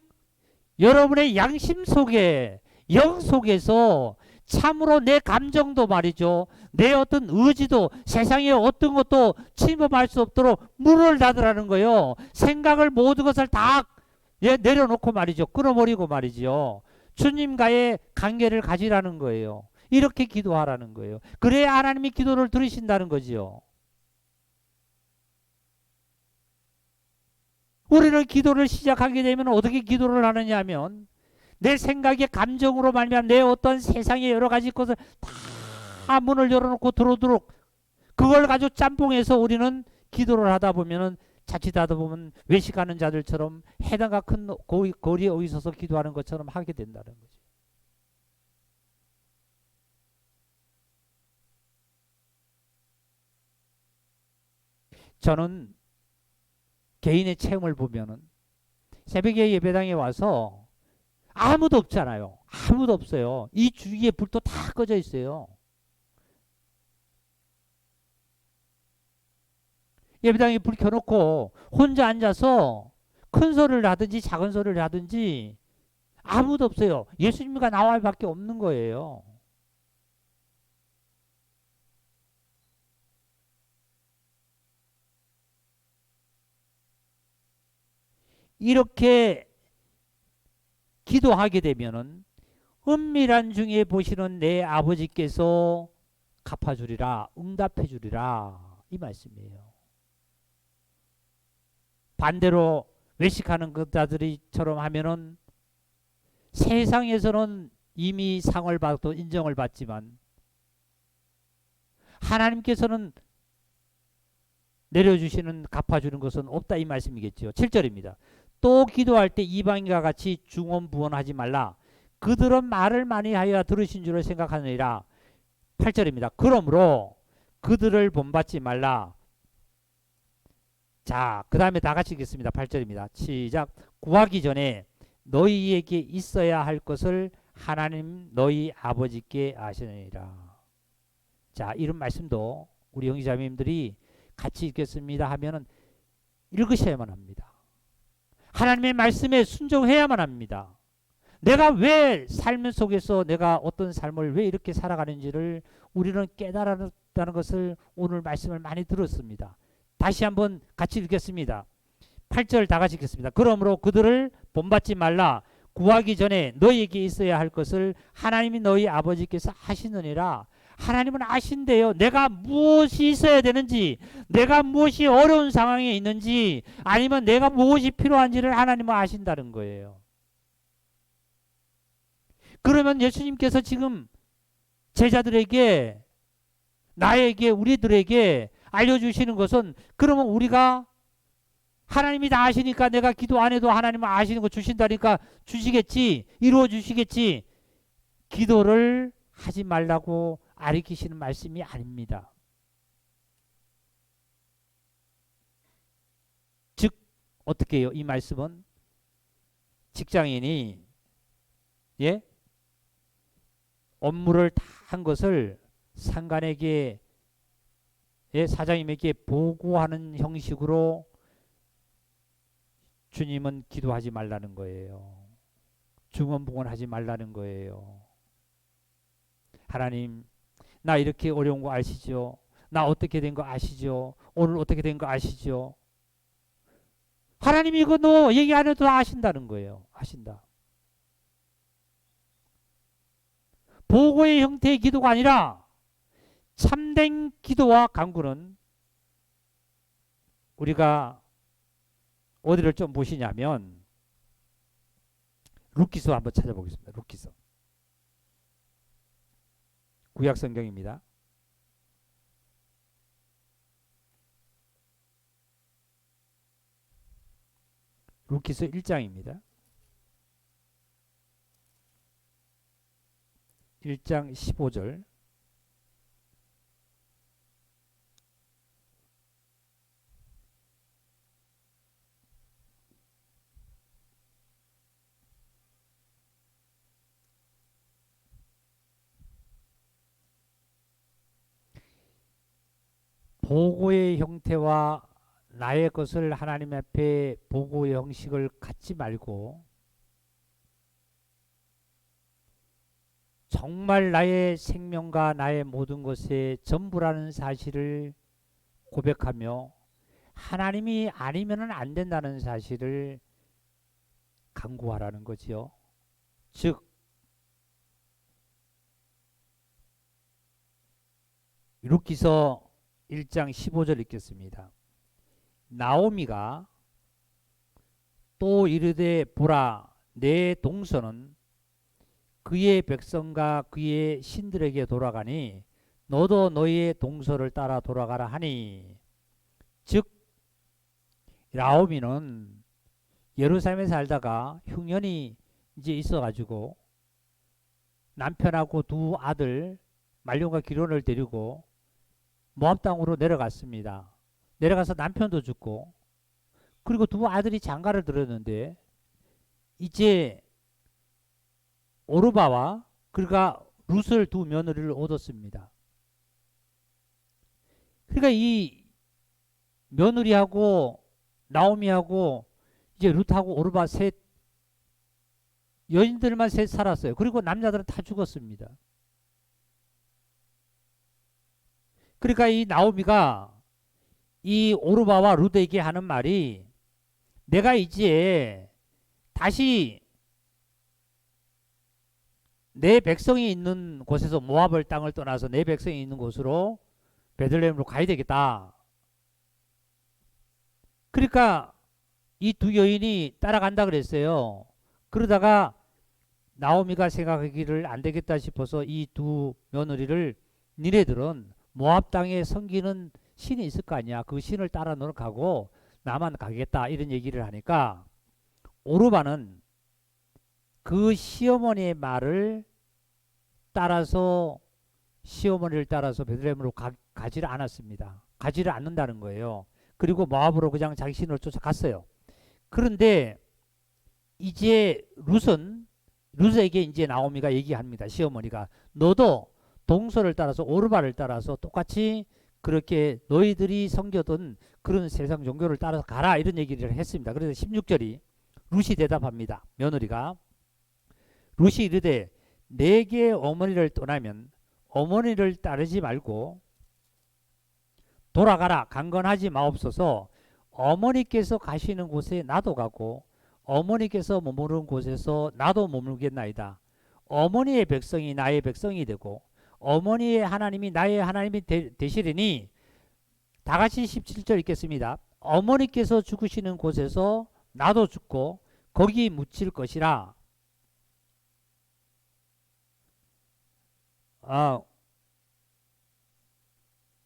여러분의 양심 속에 영 속에서 참으로 내 감정도 말이죠. 내 어떤 의지도 세상의 어떤 것도 침범할 수 없도록 문을 닫으라는 거예요. 생각을 모든 것을 다 내려놓고 말이죠. 끊어버리고 말이죠. 주님과의 관계를 가지라는 거예요. 이렇게 기도하라는 거예요. 그래야 하나님이 기도를 들으신다는 거지요. 우리는 기도를 시작하게 되면 어떻게 기도를 하느냐 하면 내 생각의 감정으로 말미암아 내 어떤 세상의 여러 가지 것을 다 문을 열어놓고 들어오도록 그걸 가지고 짬뽕해서 우리는 기도를 하다 보면은 자칫하다 보면 외식하는 자들처럼 해당과 큰 거리에 있어서 기도하는 것처럼 하게 된다는 거죠. 저는 개인의 체험을 보면은 새벽에 예배당에 와서 아무도 없잖아요. 아무도 없어요. 이 주위에 불도 다 꺼져 있어요. 예배당에 불 켜놓고 혼자 앉아서 큰 소리를 하든지 작은 소리를 하든지 아무도 없어요. 예수님과 나와 밖에 없는 거예요. 이렇게 기도하게 되면은 은밀한 중에 보시는 내 아버지께서 갚아주리라, 응답해주리라 이 말씀이에요. 반대로 외식하는 자들이처럼 하면은 세상에서는 이미 상을 받고 인정을 받지만 하나님께서는 내려주시는 갚아주는 것은 없다 이 말씀이겠죠. 7절입니다. 또 기도할 때 이방인과 같이 중언부언하지 말라. 그들은 말을 많이 하여 들으신 줄을 생각하느니라. 8절입니다. 그러므로 그들을 본받지 말라. 자, 그 다음에 다 같이 읽겠습니다. 8절입니다. 시작. 구하기 전에 너희에게 있어야 할 것을 하나님 너희 아버지께 아시느니라. 자, 이런 말씀도 우리 형제자매님들이 같이 읽겠습니다 하면은 읽으셔야만 합니다. 하나님의 말씀에 순종해야만 합니다. 내가 왜 삶 속에서 내가 어떤 삶을 왜 이렇게 살아가는지를 우리는 깨달았다는 것을 오늘 말씀을 많이 들었습니다. 다시 한번 같이 읽겠습니다. 8절 다 같이 읽겠습니다. 그러므로 그들을 본받지 말라. 구하기 전에 너희에게 있어야 할 것을 하나님이 너희 아버지께서 하시느니라. 하나님은 아신대요. 내가 무엇이 있어야 되는지, 내가 무엇이 어려운 상황에 있는지, 아니면 내가 무엇이 필요한지를 하나님은 아신다는 거예요. 그러면 예수님께서 지금 제자들에게, 나에게, 우리들에게 알려주시는 것은, 그러면 우리가 하나님이 다 아시니까 내가 기도 안 해도 하나님은 아시는 거 주신다니까 주시겠지, 이루어 주시겠지, 기도를 하지 말라고 가르치시는 말씀이 아닙니다. 즉 어떻게 해요? 이 말씀은 직장인이 업무를 다 한 것을 상관에게 사장님에게 보고하는 형식으로 주님은 기도하지 말라는 거예요. 중언부언하지 말라는 거예요. 하나님, 나 이렇게 어려운 거 아시죠? 나 어떻게 된 거 아시죠? 오늘 어떻게 된 거 아시죠? 하나님이 이거 너 얘기 안 해도 아신다는 거예요. 아신다. 보고의 형태의 기도가 아니라 참된 기도와 간구는 우리가 어디를 좀 보시냐면 룻기서 한번 찾아보겠습니다. 룻기서. 구약 성경입니다. 룻기서 1장입니다. 1장 15절. 보고의 형태와 나의 것을 하나님 앞에 보고의 형식을 갖지 말고 정말 나의 생명과 나의 모든 것의 전부라는 사실을 고백하며 하나님이 아니면 안 된다는 사실을 강구하라는 거지요. 즉 룻기서 1장 15절 읽겠습니다. 나오미가 또 이르되 보라 내 동서는 그의 백성과 그의 신들에게 돌아가니 너도 너희의 동서를 따라 돌아가라 하니 즉 나오미는 예루살렘에 살다가 흉년이 이제 있어가지고 남편하고 두 아들 말론과 기론을 데리고 모압 땅으로 내려갔습니다. 내려가서 남편도 죽고 그리고 두 아들이 장가를 들었는데 이제 오르바와 그가 룻을 두 며느리를 얻었습니다. 그러니까 이 며느리하고 나오미하고 이제 룻하고 오르바 셋 여인들만 셋 살았어요. 그리고 남자들은 다 죽었습니다. 그러니까 이 나오미가 이 오르바와 룻에게 하는 말이 내가 이제 다시 내 백성이 있는 곳에서 모압을 땅을 떠나서 내 백성이 있는 곳으로 베들레헴으로 가야 되겠다. 그러니까 이 두 여인이 따라간다 그랬어요. 그러다가 나오미가 생각하기를 안 되겠다 싶어서 이 두 며느리를 니네들은 모압 땅에 섬기는 신이 있을 거 아니야. 그 신을 따라 너는 가고 나만 가겠다 이런 얘기를 하니까 오르바는 그 시어머니의 말을 따라서 시어머니를 따라서 베들레헴으로 가지를 않았습니다. 가지를 않는다는 거예요. 그리고 모압으로 그냥 자기 신을 쫓아갔어요. 그런데 이제 룻에게 이제 나오미가 얘기합니다. 시어머니가 너도 동서를 따라서 오르바를 따라서 똑같이 그렇게 너희들이 섬겨던 그런 세상 종교를 따라서 가라 이런 얘기를 했습니다. 그래서 16절이 룻이 대답합니다. 며느리가 룻이 이르되 내게 어머니를 떠나면 어머니를 따르지 말고 돌아가라 강건하지 마옵소서. 어머니께서 가시는 곳에 나도 가고 어머니께서 머무르는 곳에서 나도 머물겠나이다. 어머니의 백성이 나의 백성이 되고 어머니의 하나님이 나의 하나님이 되시리니 다 같이 17절 읽겠습니다. 어머니께서 죽으시는 곳에서 나도 죽고 거기 묻힐 것이라.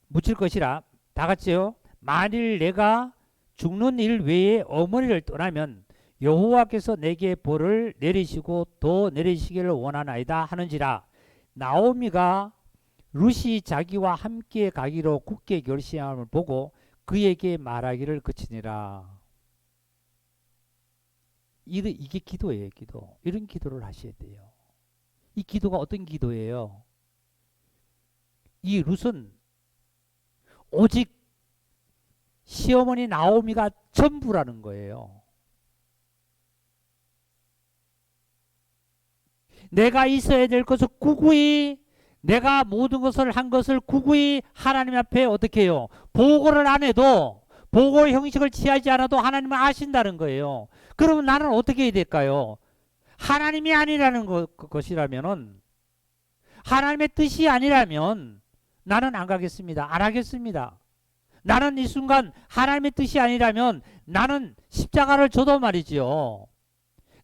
묻힐 것이라. 다 같이요. 만일 내가 죽는 일 외에 어머니를 떠나면 여호와께서 내게 벌을 내리시고 더 내리시기를 원하나이다 하는지라. 나오미가 룻이 자기와 함께 가기로 굳게 결심함을 보고 그에게 말하기를 그치니라. 이게 기도예요. 기도. 이런 기도를 하셔야 돼요. 이 기도가 어떤 기도예요? 이 룻은 오직 시어머니 나오미가 전부라는 거예요. 내가 있어야 될 것을 구구이 내가 모든 것을 한 것을 구구이 하나님 앞에 어떻게 해요? 보고를 안 해도 보고의 형식을 취하지 않아도 하나님은 아신다는 거예요. 그러면 나는 어떻게 해야 될까요? 하나님이 아니라는 것이라면은 하나님의 뜻이 아니라면 나는 안 가겠습니다. 안 하겠습니다. 나는 이 순간 하나님의 뜻이 아니라면 나는 십자가를 져도 말이지요.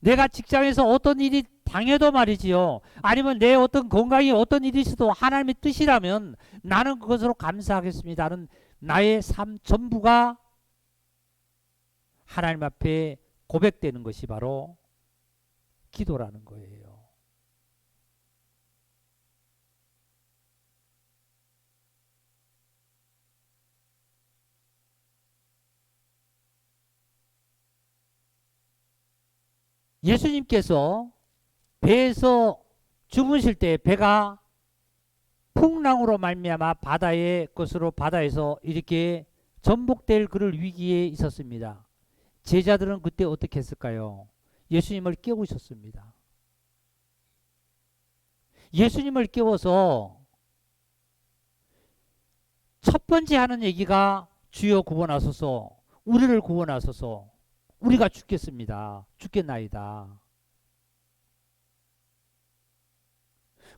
내가 직장에서 어떤 일이 당해도 말이지요. 아니면 내 어떤 건강이 어떤 일이 있어도 하나님의 뜻이라면 나는 그것으로 감사하겠습니다. 나는 나의 삶 전부가 하나님 앞에 고백되는 것이 바로 기도라는 거예요. 예수님께서 배에서 주무실 때 배가 풍랑으로 말미암아 바다의 것으로 바다에서 이렇게 전복될 그럴 위기에 있었습니다. 제자들은 그때 어떻게 했을까요? 예수님을 깨우고 있었습니다. 예수님을 깨워서 첫 번째 하는 얘기가 주여 구원하소서, 우리를 구원하소서, 우리가 죽겠습니다. 죽겠나이다.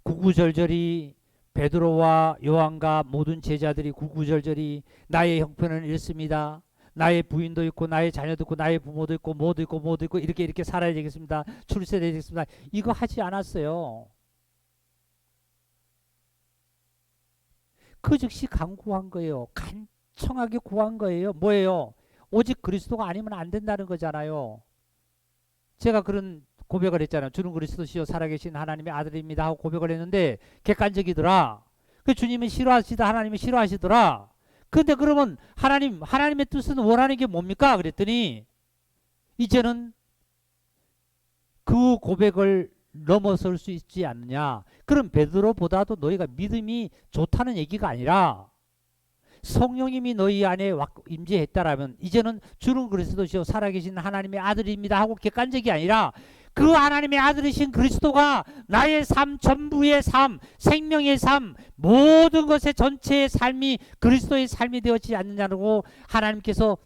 구구절절히 베드로와 요한과 모든 제자들이 구구절절히 나의 형편은 이렇습니다. 나의 부인도 있고 나의 자녀도 있고 나의 부모도 있고 뭐도 있고 뭐도 있고 이렇게 살아야 되겠습니다. 출세해야 되겠습니다. 이거 하지 않았어요. 그 즉시 간구한 거예요. 간청하게 구한 거예요. 뭐예요? 오직 그리스도가 아니면 안 된다는 거잖아요. 제가 그런 고백을 했잖아요. 주는 그리스도시요 살아계신 하나님의 아들입니다 하고 고백을 했는데 객관적이더라. 그 주님은 싫어하시다, 하나님이 싫어하시더라. 근데 그러면 하나님의 뜻은 원하는 게 뭡니까? 그랬더니 이제는 그 고백을 넘어설 수 있지 않느냐. 그럼 베드로보다도 너희가 믿음이 좋다는 얘기가 아니라 성령님이 너희 안에 임재했다라면 이제는 주는 그리스도시요 살아계신 하나님의 아들입니다 하고 객관적이 아니라 그 하나님의 아들이신 그리스도가 나의 삶, 전부의 삶, 생명의 삶, 모든 것의 전체의 삶이 그리스도의 삶이 되었지 않느냐고 하나님께서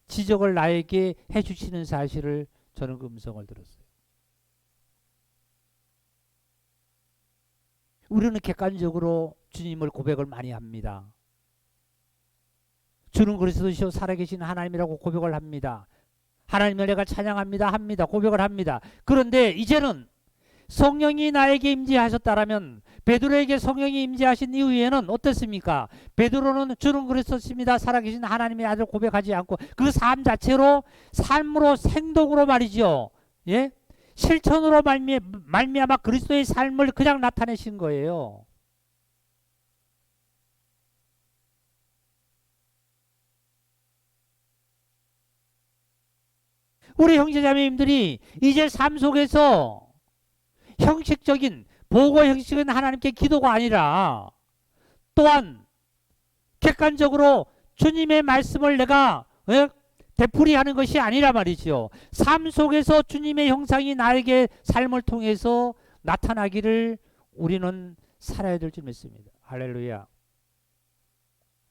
지적을 나에게 해주시는 사실을 저는 그 음성을 들었어요. 우리는 객관적으로 주님을 고백을 많이 합니다. 주는 그리스도시요 살아계신 하나님이라고 고백을 합니다. 하나님을 내가 찬양합니다. 고백을 합니다. 그런데 이제는 성령이 나에게 임재하셨다라면 베드로에게 성령이 임재하신 이후에는 어떻습니까? 베드로는 주는 그리스도십니다. 살아계신 하나님의 아들 고백하지 않고 그 삶 자체로 삶으로 생동으로 말이죠. 예? 실천으로 말미암아 그리스도의 삶을 그냥 나타내신 거예요. 우리 형제자매님들이 이제 삶 속에서 형식적인 보고 형식은 하나님께 기도가 아니라 또한 객관적으로 주님의 말씀을 내가 되풀이하는 것이 아니라 말이죠. 삶 속에서 주님의 형상이 나에게 삶을 통해서 나타나기를 우리는 살아야 될 줄 믿습니다. 할렐루야.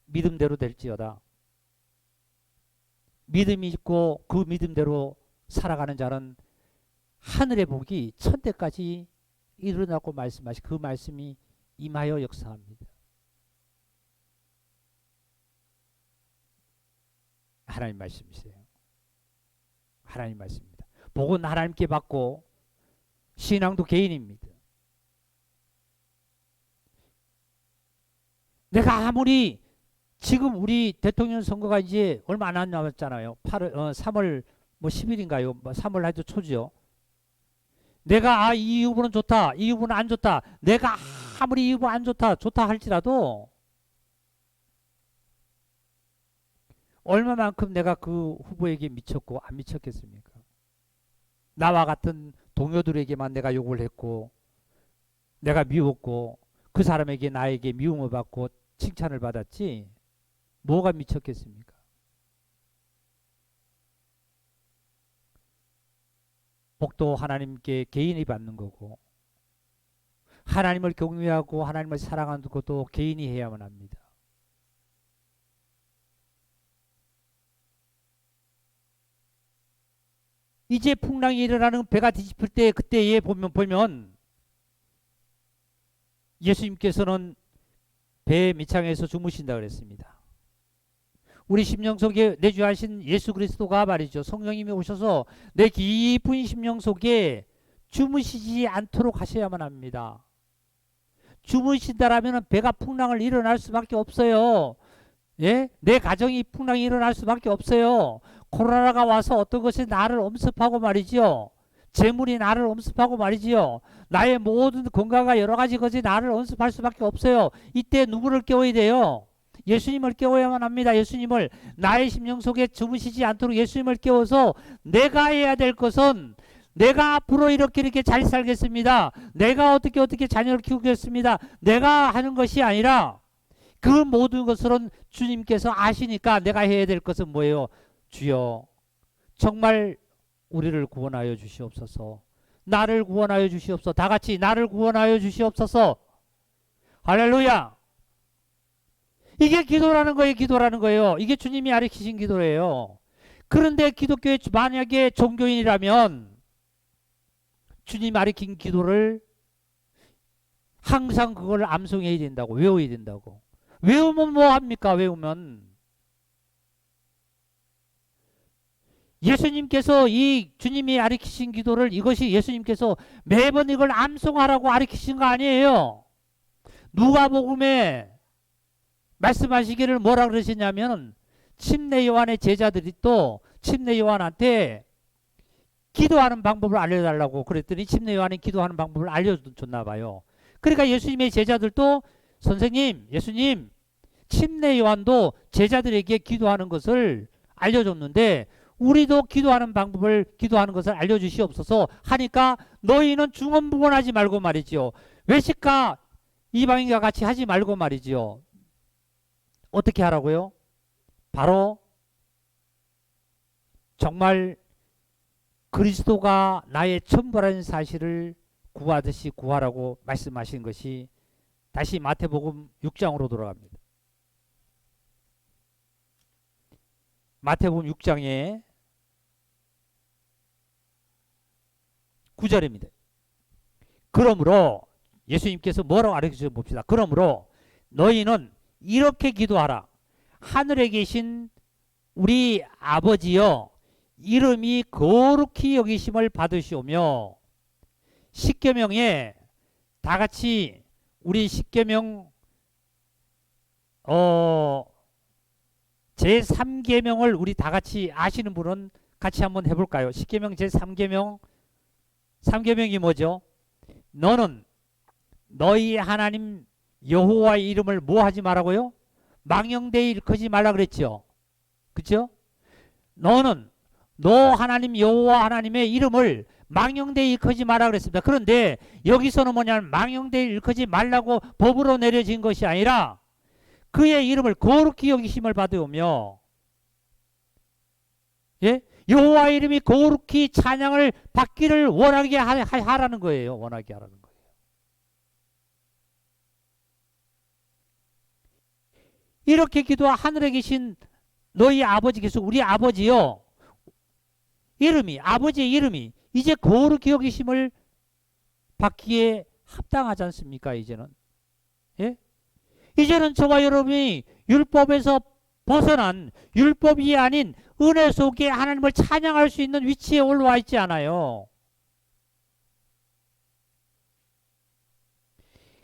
믿음대로 될지어다. 믿음이 있고 그 믿음대로 살아가는 자는 하늘의 복이 천대까지 이르나고 말씀하시 그 말씀이 임하여 역사합니다. 하나님 말씀이세요. 하나님 말씀입니다. 복은 하나님께 받고 신앙도 개인입니다. 내가 아무리 지금 우리 대통령 선거가 이제 얼마 안 남았잖아요. 3월 10일인가요? 3월 하여튼 초죠. 내가 이 후보는 좋다, 이 후보는 안 좋다. 내가 아무리 이 후보 안 좋다 할지라도 얼마만큼 내가 그 후보에게 미쳤고 안 미쳤겠습니까? 나와 같은 동료들에게만 내가 욕을 했고 내가 미웠고 그 사람에게 나에게 미움을 받고 칭찬을 받았지 뭐가 미쳤겠습니까? 복도 하나님께 개인이 받는 거고 하나님을 경외하고 하나님을 사랑하는 것도 개인이 해야만 합니다. 이제 풍랑이 일어나는 배가 뒤집힐 때 그때에 보면 예수님께서는 배 밑창에서 주무신다 그랬습니다. 우리 심령 속에 내주하신 예수 그리스도가 말이죠. 성령님이 오셔서 내 깊은 심령 속에 주무시지 않도록 하셔야만 합니다. 주무신다라면 배가 풍랑을 일어날 수밖에 없어요. 예? 내 가정이 풍랑이 일어날 수밖에 없어요. 코로나가 와서 어떤 것이 나를 엄습하고 말이죠. 재물이 나를 엄습하고 말이지요. 나의 모든 건강과 여러 가지 것이 나를 엄습할 수밖에 없어요. 이때 누구를 깨워야 돼요? 예수님을 깨워야만 합니다. 예수님을 나의 심령 속에 주무시지 않도록 예수님을 깨워서 내가 해야 될 것은 내가 앞으로 이렇게 잘 살겠습니다. 내가 어떻게 자녀를 키우겠습니다. 내가 하는 것이 아니라 그 모든 것은 주님께서 아시니까 내가 해야 될 것은 뭐예요? 주여, 정말 우리를 구원하여 주시옵소서. 나를 구원하여 주시옵소서. 다 같이 나를 구원하여 주시옵소서. 할렐루야. 이게 기도라는 거예요. 기도라는 거예요. 이게 주님이 가르치신 기도예요. 그런데 기독교에 만약에 종교인이라면 주님 가르친 기도를 항상 그걸 암송해야 된다고, 외워야 된다고. 외우면 뭐 합니까? 외우면 예수님께서 이 주님이 가르치신 기도를, 이것이 예수님께서 매번 이걸 암송하라고 가르치신 거 아니에요. 누가복음에 말씀하시기를 뭐라 그러시냐면, 침례 요한의 제자들이 또 침례 요한한테 기도하는 방법을 알려달라고 그랬더니 침례 요한이 기도하는 방법을 알려줬나 봐요. 그러니까 예수님의 제자들도 선생님, 예수님, 침례 요한도 제자들에게 기도하는 것을 알려줬는데 우리도 기도하는 방법을, 기도하는 것을 알려주시옵소서 하니까 너희는 중언부언하지 말고 말이지요. 외식과 이방인과 같이 하지 말고 말이지요. 어떻게 하라고요? 바로 정말 그리스도가 나의 전부라는 사실을 구하듯이 구하라고 말씀하신 것이, 다시 마태복음 6장으로 돌아갑니다. 마태복음 6장에 9절입니다. 그러므로 예수님께서 뭐라고 가르쳐 봅시다. 그러므로 너희는 이렇게 기도하라. 하늘에 계신 우리 아버지여, 이름이 거룩히 여기심을 받으시오며. 십계명에 다 같이 우리 십계명 제3계명을 우리 다 같이 아시는 분은 같이 한번 해볼까요? 십계명 제3계명, 3계명이 뭐죠? 너는 너희 하나님 여호와의 이름을 뭐 하지 말라고요? 망령되이 일컫지 말라 그랬죠. 그렇죠? 너는 너 하나님 여호와 하나님의 이름을 망령되이 일컫지 말라 그랬습니다. 그런데 여기서는 뭐냐면 망령되이 일컫지 말라고 법으로 내려진 것이 아니라 그의 이름을 거룩히 여기심을 받으며, 예? 여호와의 이름이 거룩히 찬양을 받기를 원하게 하라는 거예요. 원하게 하라는 거예요. 이렇게 기도하 하늘에 계신 너희 아버지께서, 우리 아버지요, 이름이, 아버지의 이름이 이제 거룩히 여기심을 받기에 합당하지 않습니까? 이제는, 예? 이제는 저와 여러분이 율법에서 벗어난, 율법이 아닌 은혜 속에 하나님을 찬양할 수 있는 위치에 올라와 있지 않아요.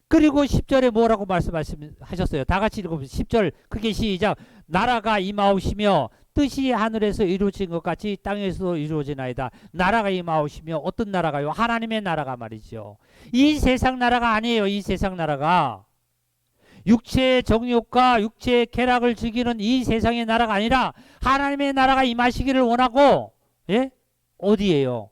그리고 10절에 뭐라고 말씀하셨어요? 다 같이 읽어보세요. 10절 크게 시작. 나라가 임하오시며 뜻이 하늘에서 이루어진 것 같이 땅에서도 이루어지나이다. 나라가 임하오시며, 어떤 나라가요? 하나님의 나라가 말이죠. 이 세상 나라가 아니에요. 이 세상 나라가 육체의 정욕과 육체의 쾌락을 즐기는 이 세상의 나라가 아니라 하나님의 나라가 임하시기를 원하고, 예? 어디에요?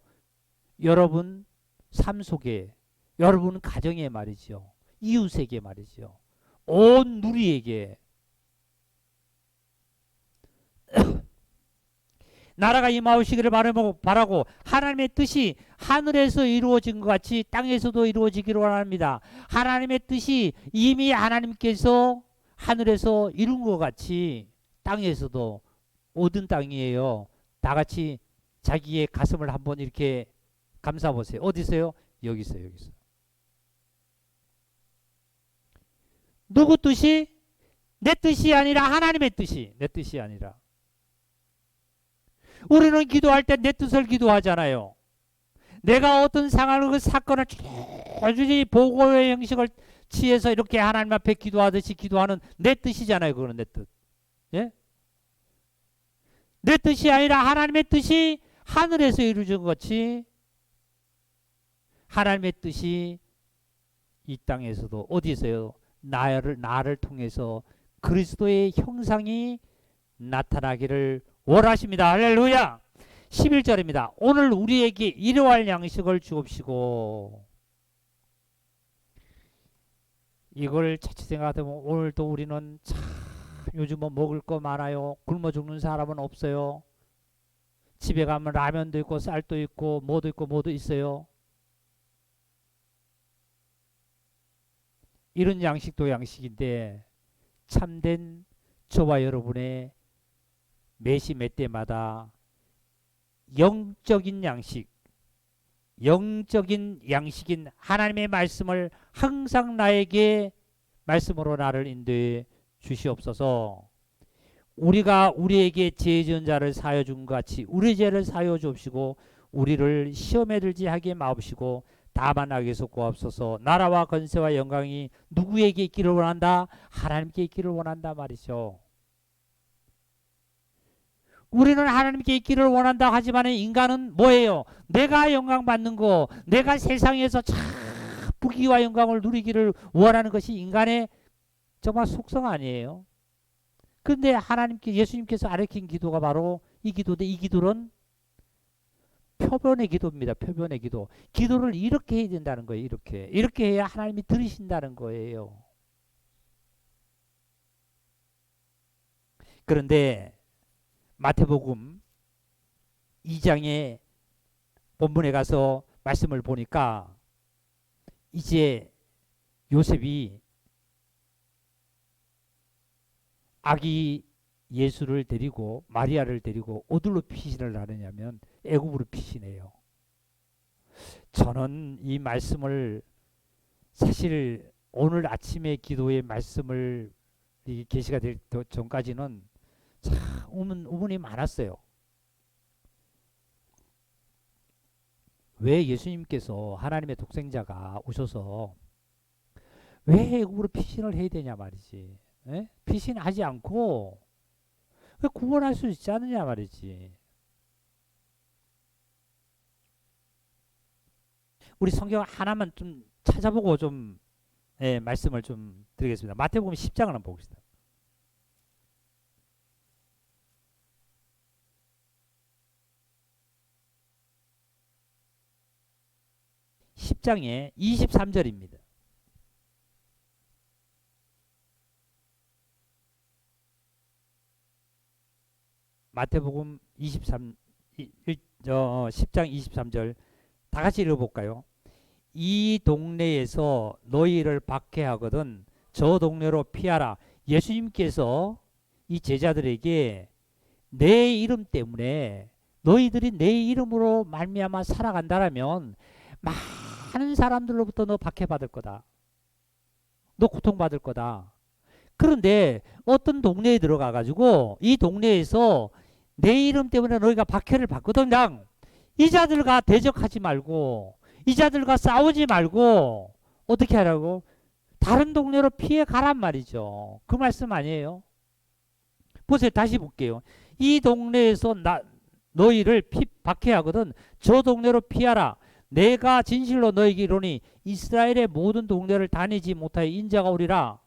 여러분 삶 속에, 여러분 가정에 말이죠. 이웃에게 말이죠. 온 누리에게 나라가 임하시기를 바라고 하나님의 뜻이 하늘에서 이루어진 것 같이 땅에서도 이루어지기를 원합니다. 하나님의 뜻이 이미 하나님께서 하늘에서 이룬 것 같이 땅에서도, 모든 땅이에요. 다 같이 자기의 가슴을 한번 이렇게 감싸보세요. 어디서요? 여기서, 여기서. 누구 뜻이? 내 뜻이 아니라 하나님의 뜻이, 내 뜻이 아니라. 우리는 기도할 때 내 뜻을 기도하잖아요. 내가 어떤 상황을, 그 사건을 꾸준히 보고의 형식을 취해서 이렇게 하나님 앞에 기도하듯이 기도하는 내 뜻이잖아요. 그거는 내 뜻. 예? 내 뜻이 아니라 하나님의 뜻이 하늘에서 이루어진 것 같이 하나님의 뜻이 이 땅에서도 어디서요? 나를 통해서 그리스도의 형상이 나타나기를 원하십니다. 할렐루야. 11절입니다. 오늘 우리에게 일용할 양식을 주옵시고. 이걸 자칫 생각하면 오늘도 우리는 참 요즘 뭐 먹을 거 많아요. 굶어 죽는 사람은 없어요. 집에 가면 라면도 있고 쌀도 있고 뭐도 있고 뭐도 있어요. 이런 양식도 양식인데 참된 저와 여러분의 매시 몇 때마다 영적인 양식, 영적인 양식인 하나님의 말씀을 항상 나에게 말씀으로 나를 인도해 주시옵소서. 우리가 우리에게 죄 지은 자를 사하여 준 것 같이 우리 죄를 사하여 주옵시고 우리를 시험에 들지 하게 마옵시고 다만 악에서 구하옵소서. 나라와 권세와 영광이 누구에게 있기를 원한다? 하나님께 있기를 원한다 말이죠. 우리는 하나님께 있기를 원한다 하지만 인간은 뭐예요? 내가 영광 받는 거, 내가 세상에서 참 부귀와 영광을 누리기를 원하는 것이 인간의 정말 속성 아니에요? 근데 하나님께 예수님께서 가르친 기도가 바로 이 기도인데 이 기도는 표변의 기도입니다. 표변의 기도. 기도를 이렇게 해야 된다는 거예요. 이렇게 해야 하나님이 들으신다는 거예요. 그런데 마태복음 2장의 본문에 가서 말씀을 보니까 이제 요셉이 아기 예수를 데리고 마리아를 데리고 어디로 피신을 하느냐면 애굽으로 피신해요. 저는 이 말씀을 사실 오늘 아침에 기도의 말씀을 이 계시가 될 전까지는 참 의문이 많았어요. 왜 예수님께서 하나님의 독생자가 오셔서 왜 애굽으로 피신을 해야 되냐 말이지. 에? 피신하지 않고 왜 구원할 수 있지 않느냐 말이지. 우리 성경 하나만 좀 찾아보고 좀 말씀을 좀 드리겠습니다. 마태복음 10장을 한번 보겠습니다. 10장에 23절입니다. 마태복음 10장 23절 다 같이 읽어볼까요? 이 동네에서 너희를 박해하거든 저 동네로 피하라. 예수님께서 이 제자들에게 내 이름 때문에 너희들이 내 이름으로 말미암아 살아간다라면 많은 사람들로부터 너 박해받을 거다. 너 고통받을 거다. 그런데 어떤 동네에 들어가 가지고 이 동네에서 내 이름 때문에 너희가 박해를 받거든. 이 자들과 대적하지 말고 이 자들과 싸우지 말고 어떻게 하라고? 다른 동네로 피해 가란 말이죠. 그 말씀 아니에요? 보세요. 다시 볼게요. 이 동네에서 너희를 박해하거든 저 동네로 피하라. 내가 진실로 너희에게 이르노니 이스라엘의 모든 동네를 다니지 못하여 인자가 오리라.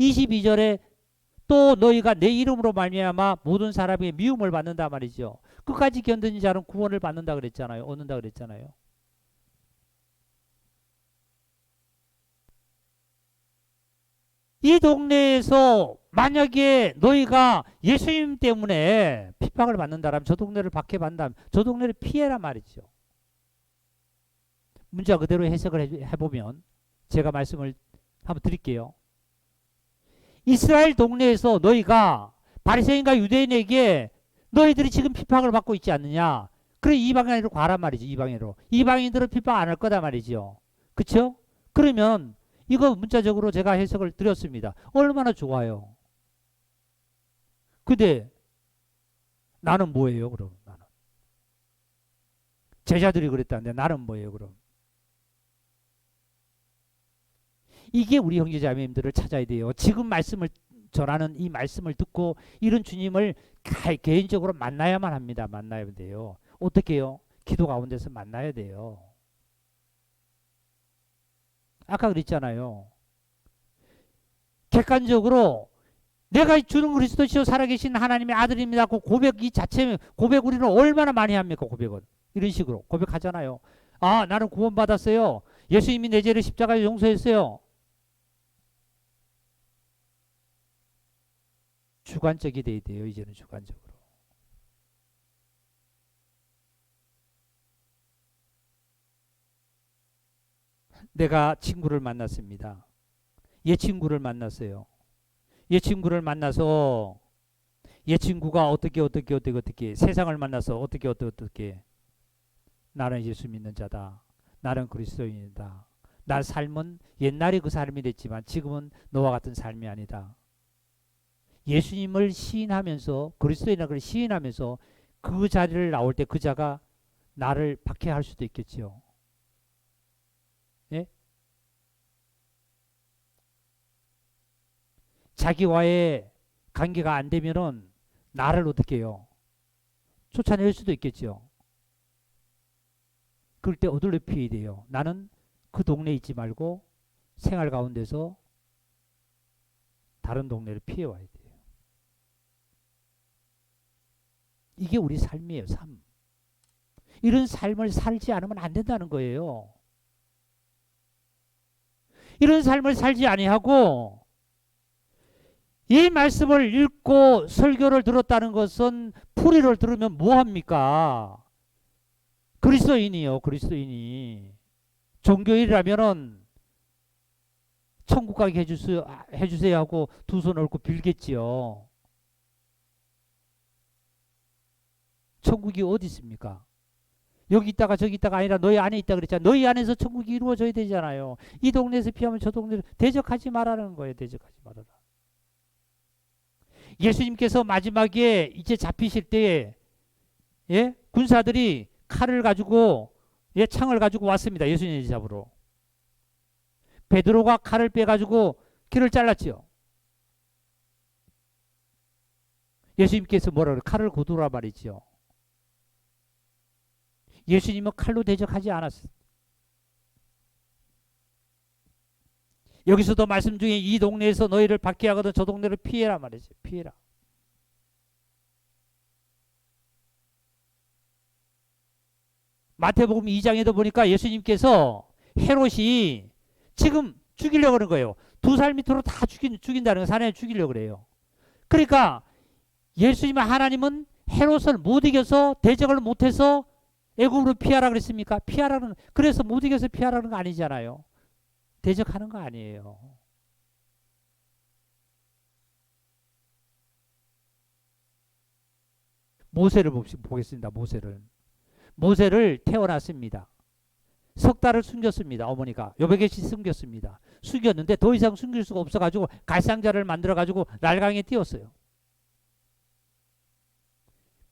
22절에 또 너희가 내 이름으로 말미암아 모든 사람에게 미움을 받는다 말이죠. 끝까지 견디는 자는 구원을 받는다 그랬잖아요. 얻는다 그랬잖아요. 이 동네에서 만약에 너희가 예수님 때문에 핍박을 받는다면 저 동네를 박해받는다면 저 동네를 피해라 말이죠. 문자 그대로 해석을 해보면 제가 말씀을 한번 드릴게요. 이스라엘 동네에서 너희가 바리새인과 유대인에게 너희들이 지금 핍박을 받고 있지 않느냐. 그래 이방인으로 가란 말이죠. 이방인들은 핍박 안 할 거다 말이죠. 그쵸? 그러면 이거 문자적으로 제가 해석을 드렸습니다. 얼마나 좋아요. 근데 나는 뭐예요 그럼? 나는 제자들이 그랬다는데 나는 뭐예요 그럼? 이게 우리 형제자매님들을 찾아야 돼요. 지금 말씀을 전하는 이 말씀을 듣고 이런 주님을 개인적으로 만나야만 합니다. 만나야 돼요. 어떻게 해요? 기도 가운데서 만나야 돼요. 아까 그랬잖아요. 객관적으로 내가 주는 그리스도시요 살아계신 하나님의 아들입니다. 그 고백 이 자체 고백 우리는 얼마나 많이 합니까? 고백은 이런 식으로 고백하잖아요. 아 나는 구원받았어요. 예수님이 내 죄를 십자가에 용서했어요. 주관적이 돼야 돼요. 이제는 주관적으로. 내가 친구를 만났습니다. 얘 친구를 만났어요. 얘 친구를 만나서 얘 친구가 어떻게 세상을 만나서 어떻게 나는 예수 믿는 자다. 나는 그리스도인이다. 나 삶은 옛날에 그 삶이 됐지만 지금은 너와 같은 삶이 아니다. 예수님을 시인하면서 그리스도인을 시인하면서 그 자리를 나올 때 그 자가 나를 박해할 수도 있겠지요. 예? 자기와의 관계가 안 되면은 나를 어떻게 해요? 쫓아낼 수도 있겠죠. 그럴 때 어디로 피해야 돼요? 나는 그 동네에 있지 말고 생활 가운데서 다른 동네를 피해와야 돼요. 이게 우리 삶이에요. 삶. 이런 삶을 살지 않으면 안 된다는 거예요. 이런 삶을 살지 아니하고 이 말씀을 읽고 설교를 들었다는 것은 풀이를 들으면 뭐합니까? 그리스도인이요. 그리스도인이. 종교인이라면은 천국 가게 해주세요 하고 두 손 얹고 빌겠지요. 천국이 어디 있습니까? 여기 있다가 저기 있다가 아니라 너희 안에 있다 그랬잖아요. 너희 안에서 천국이 이루어져야 되잖아요. 이 동네에서 피하면 저 동네를 대적하지 말라는 거예요. 대적하지 말아라. 예수님께서 마지막에 이제 잡히실 때에 예? 군사들이 칼을 가지고 예? 창을 가지고 왔습니다. 예수님 잡으러. 베드로가 칼을 빼가지고 귀를 잘랐지요. 예수님께서 뭐라 그래요? 칼을 고두라 말이지요. 예수님은 칼로 대적하지 않았어요. 여기서도 말씀 중에 이 동네에서 너희를 박해하거든 저 동네를 피해라 말이지. 피해라. 마태복음 2장에도 보니까 예수님께서 헤롯이 지금 죽이려고 그러는 거예요. 두 살 밑으로 다 죽인다는 거 사내에 죽이려고 그래요. 그러니까 예수님 하나님은 헤롯을 못 이겨서 대적을 못해서 애굽으로 피하라 그랬습니까? 피하라는 그래서 못 이겨서 피하라는 거 아니잖아요. 대적하는 거 아니에요. 모세를 보겠습니다. 모세를 태어났습니다. 석 달을 숨겼습니다. 어머니가 여백에시 숨겼습니다. 숨겼는데 더 이상 숨길 수가 없어가지고 갈상자를 만들어가지고 날강에 띄웠어요.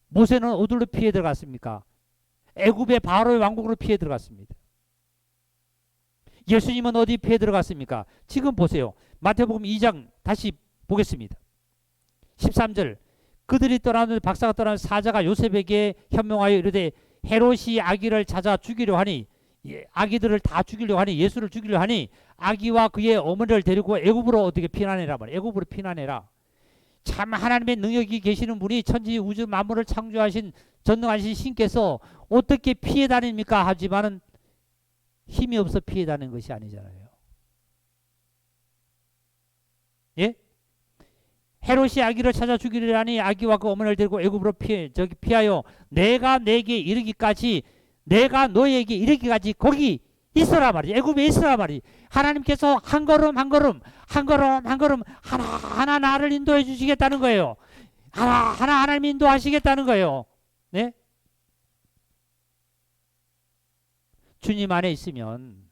모세는 어디로 피해 들어갔습니까? 애굽의 바로의 왕국으로 피해 들어갔습니다. 예수님은 어디 피해 들어갔습니까? 지금 보세요. 마태복음 2장 다시 보겠습니다. 13절 그들이 떠나는 박사가 떠나는 사자가 요셉에게 현명하여 이르되 헤롯이 아기를 찾아 죽이려 하니 아기들을 다 죽이려 하니 예수를 죽이려 하니 아기와 그의 어머니를 데리고 애굽으로 어떻게 피난해라 말이야. 애굽으로 피난해라. 참 하나님의 능력이 계시는 분이 천지 우주 만물을 창조하신 전능하신 신께서 어떻게 피해 다닙니까? 하지만은 힘이 없어 피해 다니는 것이 아니잖아요. 예? 헤롯이 아기를 찾아 죽이려 하니 아기와 그 어머니를 데리고 애굽으로 피하여 내가 내게 이르기까지 내가 너에게 이르기까지 거기 있어라 말이지. 애굽에 있어라 말이지. 하나님께서 한 걸음 한 걸음 하나하나 나를 인도해 주시겠다는 거예요. 하나하나 하나님 인도하시겠다는 거예요. 네? 주님 안에 있으면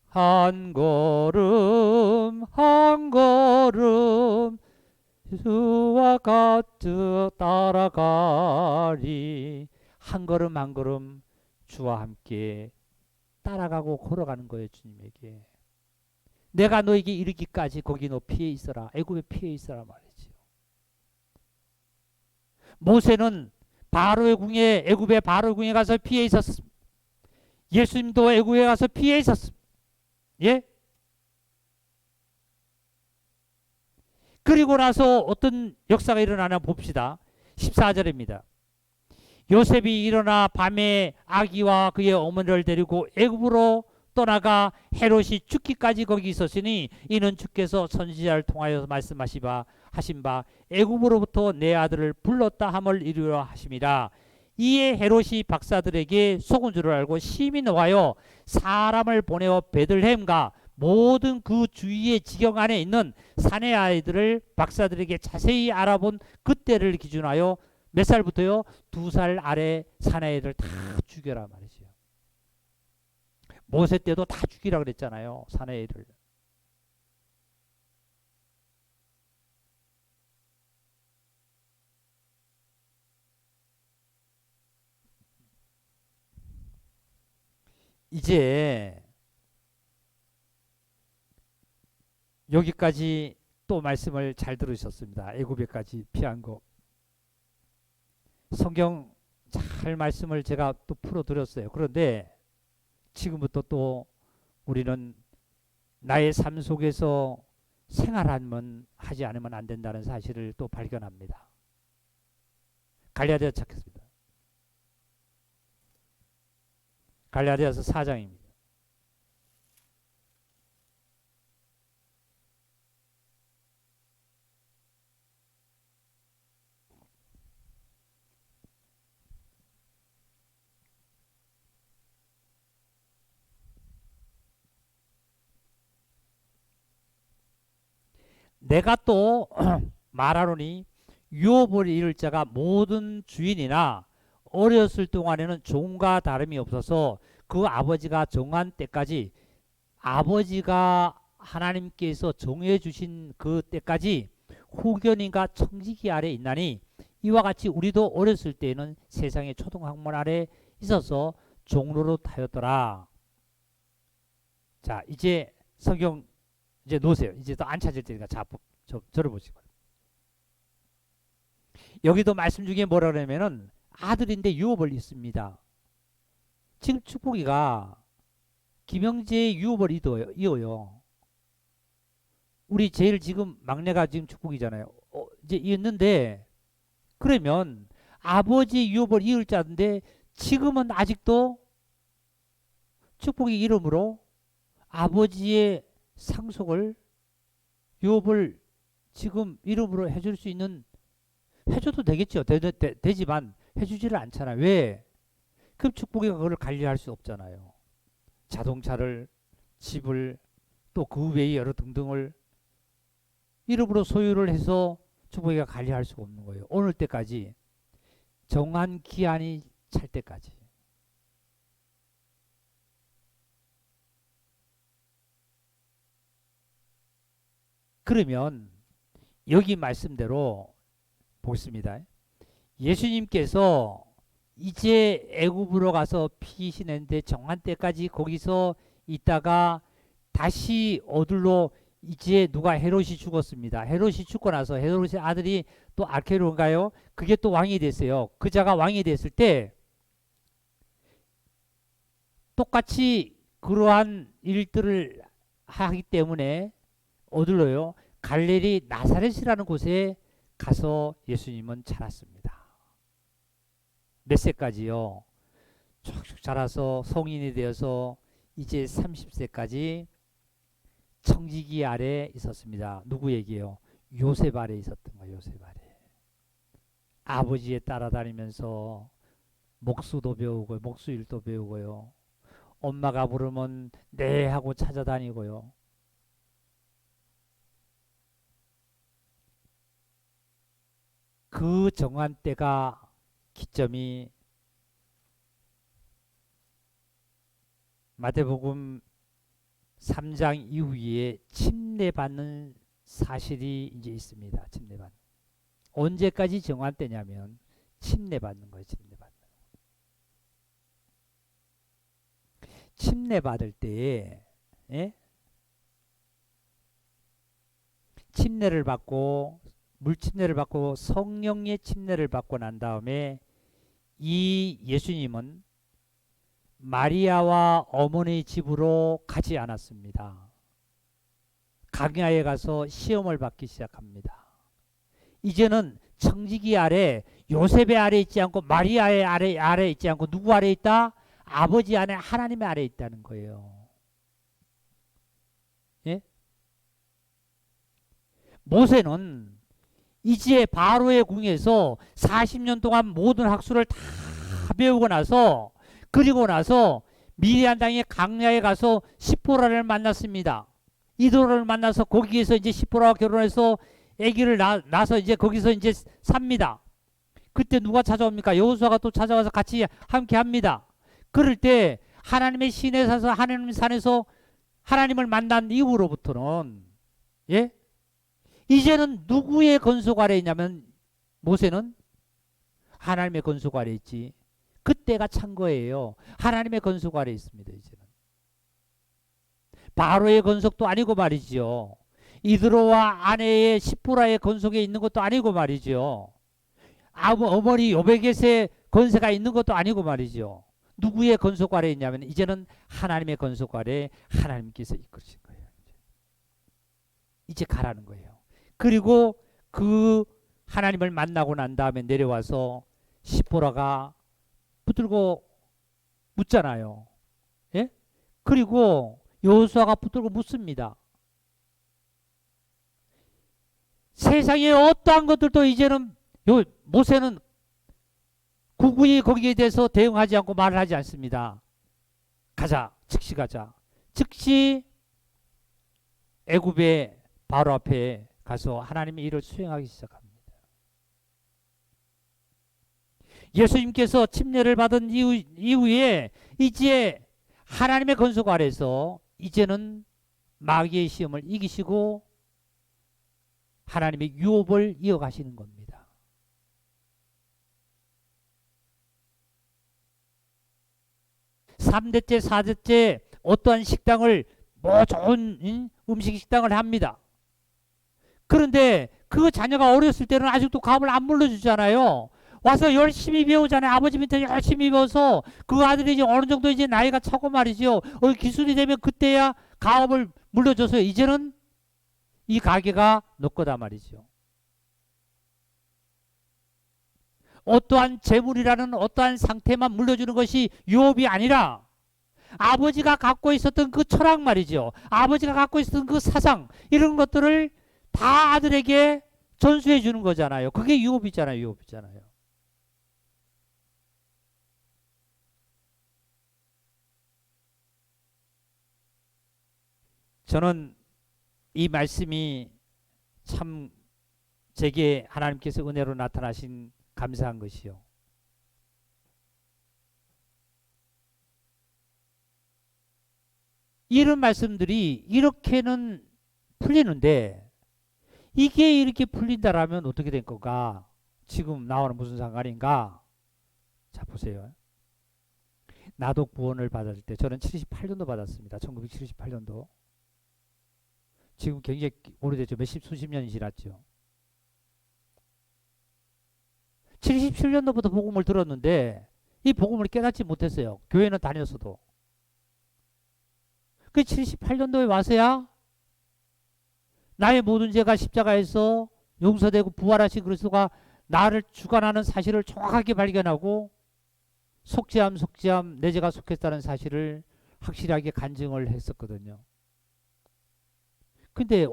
한 걸음 한 걸음 주와 같이 따라가리. 한 걸음 한 걸음 주와 함께 따라가고 걸어가는 거예요. 주님에게. 내가 너에게 이르기까지 거기 너 피해 있어라. 애굽에 피해 있어라 말이죠. 모세는 바로의 궁에 애굽의 바로의 궁에 가서 피해 있었습니다. 예수님도 애굽에 가서 피해 있었습니다. 예? 그리고 나서 어떤 역사가 일어나나 봅시다. 14절입니다. 요셉이 일어나 밤에 아기와 그의 어머니를 데리고 애굽으로 떠나가 헤롯이 죽기까지 거기 있었으니 이는 주께서 선지자를 통하여 말씀하시바 하신 바 애굽으로부터 내 아들을 불렀다 함을 이루려 하심이라. 이에 헤롯이 박사들에게 속은 줄을 알고 심히 노하여 사람을 보내어 베들레헴과 모든 그 주위의 지경 안에 있는 사내 아이들을 박사들에게 자세히 알아본 그때를 기준하여 몇 살부터요? 2살 아래 사내아이들 다 죽여라 말이죠. 모세 때도 다 죽이라 그랬잖아요. 사내아이들. 이제 여기까지 또 말씀을 잘 들으셨습니다. 애굽에까지 피한 거. 성경 잘 말씀을 제가 또 풀어드렸어요. 그런데 지금부터 또 우리는 나의 삶 속에서 생활하면 하지 않으면 안 된다는 사실을 또 발견합니다. 갈라디아 찾겠습니다. 갈라디아서 4장입니다. 내가 또 말하노니 유업을 잃을 자가 모든 주인이나 어렸을 동안에는 종과 다름이 없어서 그 아버지가 정한 때까지 아버지가 하나님께서 정해 주신 그 때까지 후견인과 청지기 아래 있나니 이와 같이 우리도 어렸을 때에는 세상의 초등학문 아래 있어서 종로로 타였더라. 자, 이제 성경 이제 놓으세요. 이제 또 안 찾을 테니까 자, 저를 보시고. 여기도 말씀 중에 뭐라 그러면은 아들인데 유업을 잊습니다. 지금 축복이가 김영재의 유업을 이어요. 우리 제일 지금 막내가 지금 축복이잖아요. 이제 이었는데 그러면 아버지 유업을 이을 자인데 지금은 아직도 축복이 이름으로 아버지의 상속을 유업을 지금 이름으로 해줄 수 있는 해줘도 되겠죠. 되지만 해주지를 않잖아요. 왜? 그럼 축복이 그걸 관리할 수 없잖아요. 자동차를 집을 또 그 외에 여러 등등을 이름으로 소유를 해서 축복이가 관리할 수가 없는 거예요. 오늘 때까지 정한 기한이 찰 때까지. 그러면 여기 말씀대로 보겠습니다. 예수님께서 이제 애굽으로 가서 피신했는데 정한 때까지 거기서 있다가 다시 어들로 이제 누가 헤롯이 죽었습니다. 헤롯이 죽고 나서 헤롯의 아들이 또 아케론가요? 그게 또 왕이 됐어요. 그 자가 왕이 됐을 때 똑같이 그러한 일들을 하기 때문에 어디로요? 갈릴리 나사렛이라는 곳에 가서 예수님은 자랐습니다. 몇 세까지요? 쭉쭉 자라서 성인이 되어서 이제 30세까지 청지기 아래 있었습니다. 누구 얘기예요? 요셉 아래 있었던 거예요. 요셉 아래. 아버지에 따라다니면서 목수도 배우고 목수일도 배우고요. 엄마가 부르면 네 하고 찾아다니고요. 그 정한 때가 기점이 마태복음 3장 이후에 침례받는 사실이 이제 있습니다. 침례받는. 언제까지 정한 때냐면 침례받는 거예요. 침례받는. 침례받을 때에 예? 침례를 받고 물침례를 받고 성령의 침례를 받고 난 다음에 이 예수님은 마리아와 어머니 집으로 가지 않았습니다. 강야에 가서 시험을 받기 시작합니다. 이제는 청지기 아래, 요셉의 아래 있지 않고 마리아의 아래 있지 않고 누구 아래 있다? 아버지 안에 하나님의 아래 있다는 거예요. 예? 모세는 이제 바로의 궁에서 40년 동안 모든 학술을 다 배우고 나서, 그리고 나서 미디안 땅의 강야에 가서 시포라를 만났습니다. 이도를 만나서 거기에서 이제 시포라와 결혼해서 아기를 낳아서 이제 거기서 이제 삽니다. 그때 누가 찾아옵니까? 여호수아가 또 찾아와서 같이 함께 합니다. 그럴 때 하나님의 신에 서서 하나님 산에서 하나님을 만난 이후로부터는, 예? 이제는 누구의 건속 아래 있냐면 모세는 하나님의 건속 아래 있지. 그때가 찬 거예요. 하나님의 건속 아래 있습니다. 이제는 바로의 건속도 아니고 말이죠. 이드로와 아내의 시푸라의 건속에 있는 것도 아니고 말이죠. 어머니 요베겟의 건세가 있는 것도 아니고 말이죠. 누구의 건속 아래 있냐면 이제는 하나님의 건속 아래 하나님께서 이끌으신 거예요. 이제 가라는 거예요. 그리고 그 하나님을 만나고 난 다음에 내려와서 시포라가 붙들고 묻잖아요. 예? 그리고 여호수아가 붙들고 묻습니다. 세상에 어떠한 것들도 이제는 모세는 구구이 거기에 대해서 대응하지 않고 말을 하지 않습니다. 가자, 즉시 가자. 즉시 애굽의 바로 앞에 가서 하나님의 일을 수행하기 시작합니다. 예수님께서 침례를 받은 이후에 이제 하나님의 건속 아래서 이제는 마귀의 시험을 이기시고 하나님의 유업을 이어가시는 겁니다. (3대째) (4대째) 어떠한 식당을 좋은 음식 식당을 합니다. 그런데 그 자녀가 어렸을 때는 아직도 값을 안 물려주잖아요. 와서 열심히 배우잖아요. 아버지 밑에 열심히 배워서 그 아들이 이제 어느 정도 이제 나이가 차고 말이죠. 기술이 되면 그때야 가업을 물려줘서 이제는 이 가게가 너 거다 말이죠. 어떠한 재물이라는 어떠한 상태만 물려주는 것이 유업이 아니라 아버지가 갖고 있었던 그 철학 말이죠. 아버지가 갖고 있었던 그 사상, 이런 것들을 다 아들에게 전수해 주는 거잖아요. 그게 유업이잖아요. 유업이잖아요. 저는 이 말씀이 참 제게 하나님께서 은혜로 나타나신 감사한 것이요. 이런 말씀들이 이렇게는 풀리는데 이게 이렇게 풀린다라면 어떻게 된 건가? 지금 나와는 무슨 상관인가? 자, 보세요. 나도 구원을 받을 때 저는 78년도 받았습니다. 1978년도. 지금 굉장히 오래됐죠. 수십 년이 지났죠. 77년도부터 복음을 들었는데 이 복음을 깨닫지 못했어요. 교회는 다녔어도. 그 78년도에 와서야 나의 모든 죄가 십자가에서 용서되고 부활하신 그리스도가 나를 주관하는 사실을 정확하게 발견하고 속죄함 내 죄가 속했다는 사실을 확실하게 간증을 했었거든요. 근데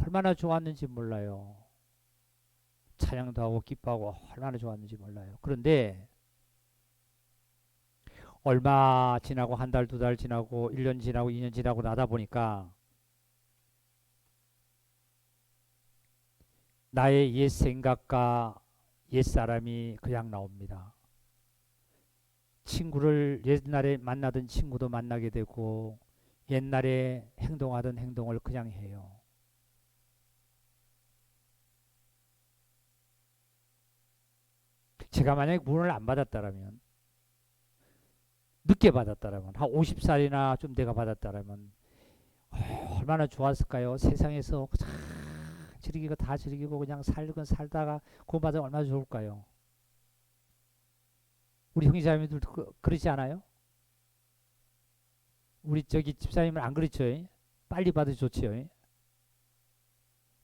얼마나 좋았는지 몰라요. 찬양도 하고 기뻐하고 얼마나 좋았는지 몰라요. 그런데 얼마 지나고 한 달, 두 달 지나고 1년 지나고 2년 지나고 나다 보니까 나의 옛 생각과 옛 사람이 그냥 나옵니다. 친구를 옛날에 만나던 친구도 만나게 되고 옛날에 행동하던 행동을 그냥 해요. 제가 만약에 구원을 안 받았다라면, 늦게 받았다라면, 한 50살이나 좀 내가 받았다라면 얼마나 좋았을까요? 세상에서 즐기고 다 즐기고 그냥 살다가 구원 받으면 얼마나 좋을까요? 우리 형제자매들 그러지 않아요? 우리 저기 집사님은 안 그렇죠? 빨리 받으 좋지요.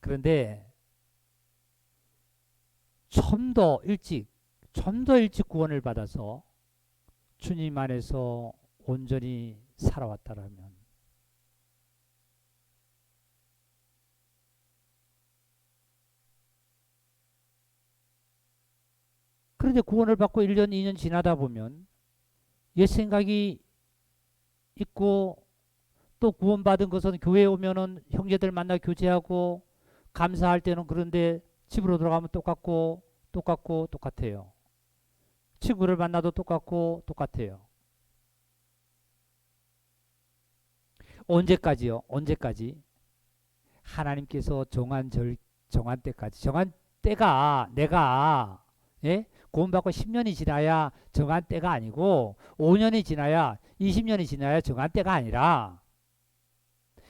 그런데 좀 더 일찍 구원을 받아서 주님 안에서 온전히 살아왔다라면 그런데 구원을 받고 1년, 2년 지나다 보면 옛 생각이 있고 또 구원받은 것은 교회에 오면은 형제들 만나 교제하고 감사할 때는 그런데 집으로 돌아가면 똑같아요. 친구를 만나도 똑같아요. 언제까지요? 언제까지? 하나님께서 정한 때까지. 정한 때가 내가 구원받고 10년이 지나야 정한 때가 아니고 5년이 지나야 20년이 지나야 정한 때가 아니라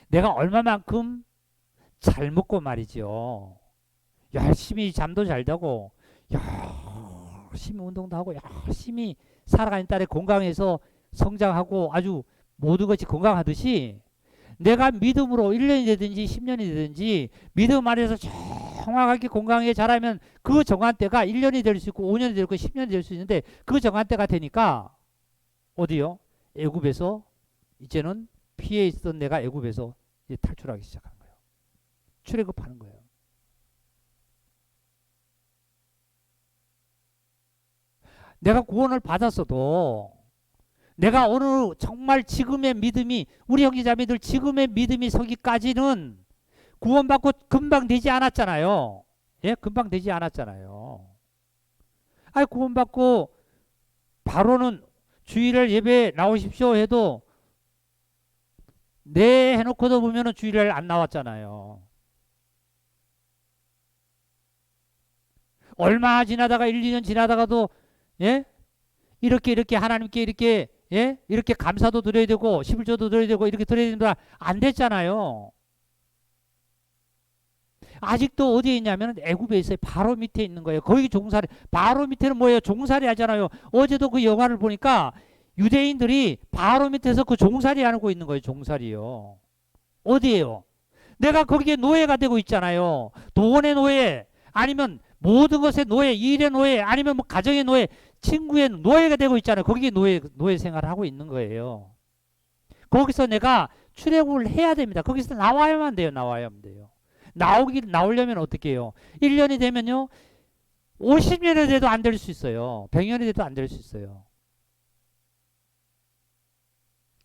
내가 얼마만큼 잘 먹고 말이죠. 열심히 잠도 잘 자고 열심히 운동도 하고 열심히 살아가는 딸의 건강해서 성장하고 아주 모든 것이 건강하듯이 내가 믿음으로 1년이 되든지 10년이 되든지 믿음 안에서 정확하게 건강하게 자라면 그 정한 때가 1년이 될 수 있고 5년이 될 수 있고 10년이 될 수 있는데 그 정한 때가 되니까 어디요? 애굽에서 이제는 피해 있던 내가 애굽에서 이제 탈출하기 시작하는 거예요. 출애굽하는 거예요. 내가 구원을 받았어도 내가 어느 정말 지금의 믿음이 우리 형제자매들 지금의 믿음이 서기까지는 구원받고 금방 되지 않았잖아요. 예, 금방 되지 않았잖아요. 아니 구원받고 바로는 주일을 예배 나오십시오 해도 네 해놓고도 보면은 주일을 안 나왔잖아요. 얼마 지나다가 1, 2년 지나다가도 이렇게 하나님께 이렇게 감사도 드려야 되고 11조도 드려야 되고 이렇게 드려야 된다 안 됐잖아요. 아직도 어디에 있냐면 애굽에 있어요. 바로 밑에 있는 거예요. 거기 종살이 바로 밑에는 뭐예요? 종살이 하잖아요. 어제도 그 영화를 보니까 유대인들이 바로 밑에서 그 종살이 하고 있는 거예요. 종살이요. 어디에요? 내가 거기에 노예가 되고 있잖아요. 돈의 노예 아니면 모든 것의 노예, 일의 노예 아니면 뭐 가정의 노예, 친구의 노예가 되고 있잖아요. 거기에 노예 생활을 하고 있는 거예요. 거기서 내가 출애굽을 해야 됩니다. 거기서 나와야만 돼요. 나와야만 돼요. 나오려면 어떻게 해요? 1년이 되면요. 50년이 돼도 안 될 수 있어요. 100년이 돼도 안 될 수 있어요.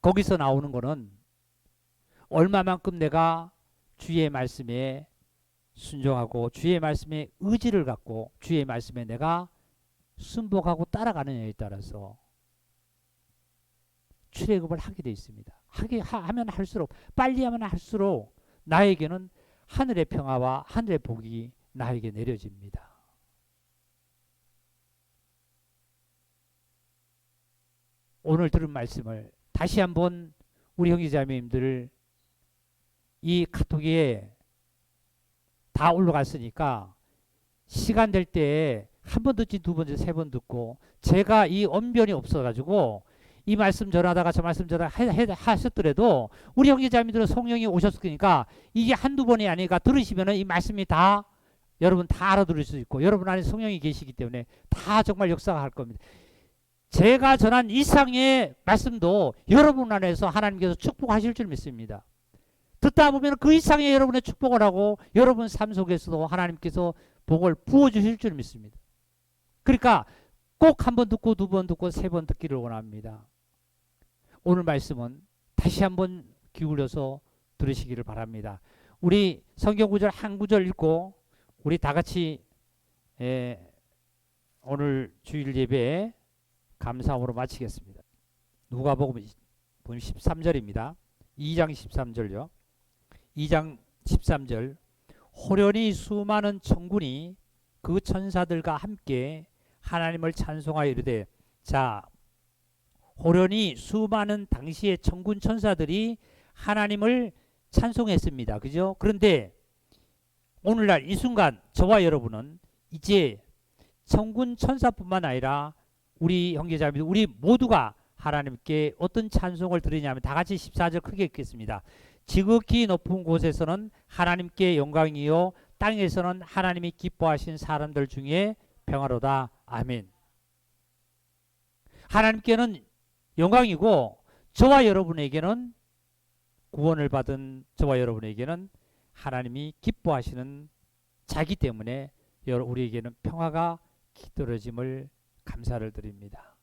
거기서 나오는 거는 얼마만큼 내가 주의 말씀에 순종하고 주의 말씀에 의지를 갖고 주의 말씀에 내가 순복하고 따라가느냐에 따라서 출애굽을 하게 돼 있습니다. 하면 할수록 빨리 하면 할수록 나에게는 하늘의 평화와 하늘의 복이 나에게 내려집니다. 오늘 들은 말씀을 다시 한번 우리 형제자매님들 이 카톡에 다 올라갔으니까 시간 될 때 한 번 듣지 두 번 듣지 세 번 듣고 제가 이 언변이 없어가지고 이 말씀 전하다가 저 말씀 전하다가 하셨더라도 우리 형제자매들은 성령이 오셨으니까 이게 한두 번이 아니니까 들으시면 이 말씀이 다 여러분 다 알아들을 수 있고 여러분 안에 성령이 계시기 때문에 다 정말 역사가 할 겁니다. 제가 전한 이상의 말씀도 여러분 안에서 하나님께서 축복하실 줄 믿습니다. 듣다 보면 그 이상의 여러분의 축복을 하고 여러분 삶 속에서도 하나님께서 복을 부어주실 줄 믿습니다. 그러니까 꼭 한 번 듣고 두 번 듣고 세 번 듣기를 원합니다. 오늘 말씀은 다시 한번 기울여서 들으시기를 바랍니다. 우리 성경 구절 한 구절 읽고 우리 다 같이 오늘 주일 예배 감사함으로 마치겠습니다. 누가복음 13절입니다. 2장 13절요. 2장 13절 호련히 수많은 천군이 그 천사들과 함께 하나님을 찬송하여 이르되 자 호련히 수많은 당시의 천군 천사들이 하나님을 찬송했습니다. 그죠? 그런데 오늘날 이 순간 저와 여러분은 이제 천군 천사뿐만 아니라 우리 형제자매들 우리 모두가 하나님께 어떤 찬송을 드리냐면 다 같이 14절 크게 읽겠습니다. 지극히 높은 곳에서는 하나님께 영광이요 땅에서는 하나님이 기뻐하신 사람들 중에 평화로다. 아멘. 하나님께는 영광이고 저와 여러분에게는 구원을 받은 저와 여러분에게는 하나님이 기뻐하시는 자기 때문에 우리에게는 평화가 깃들어짐을 감사를 드립니다.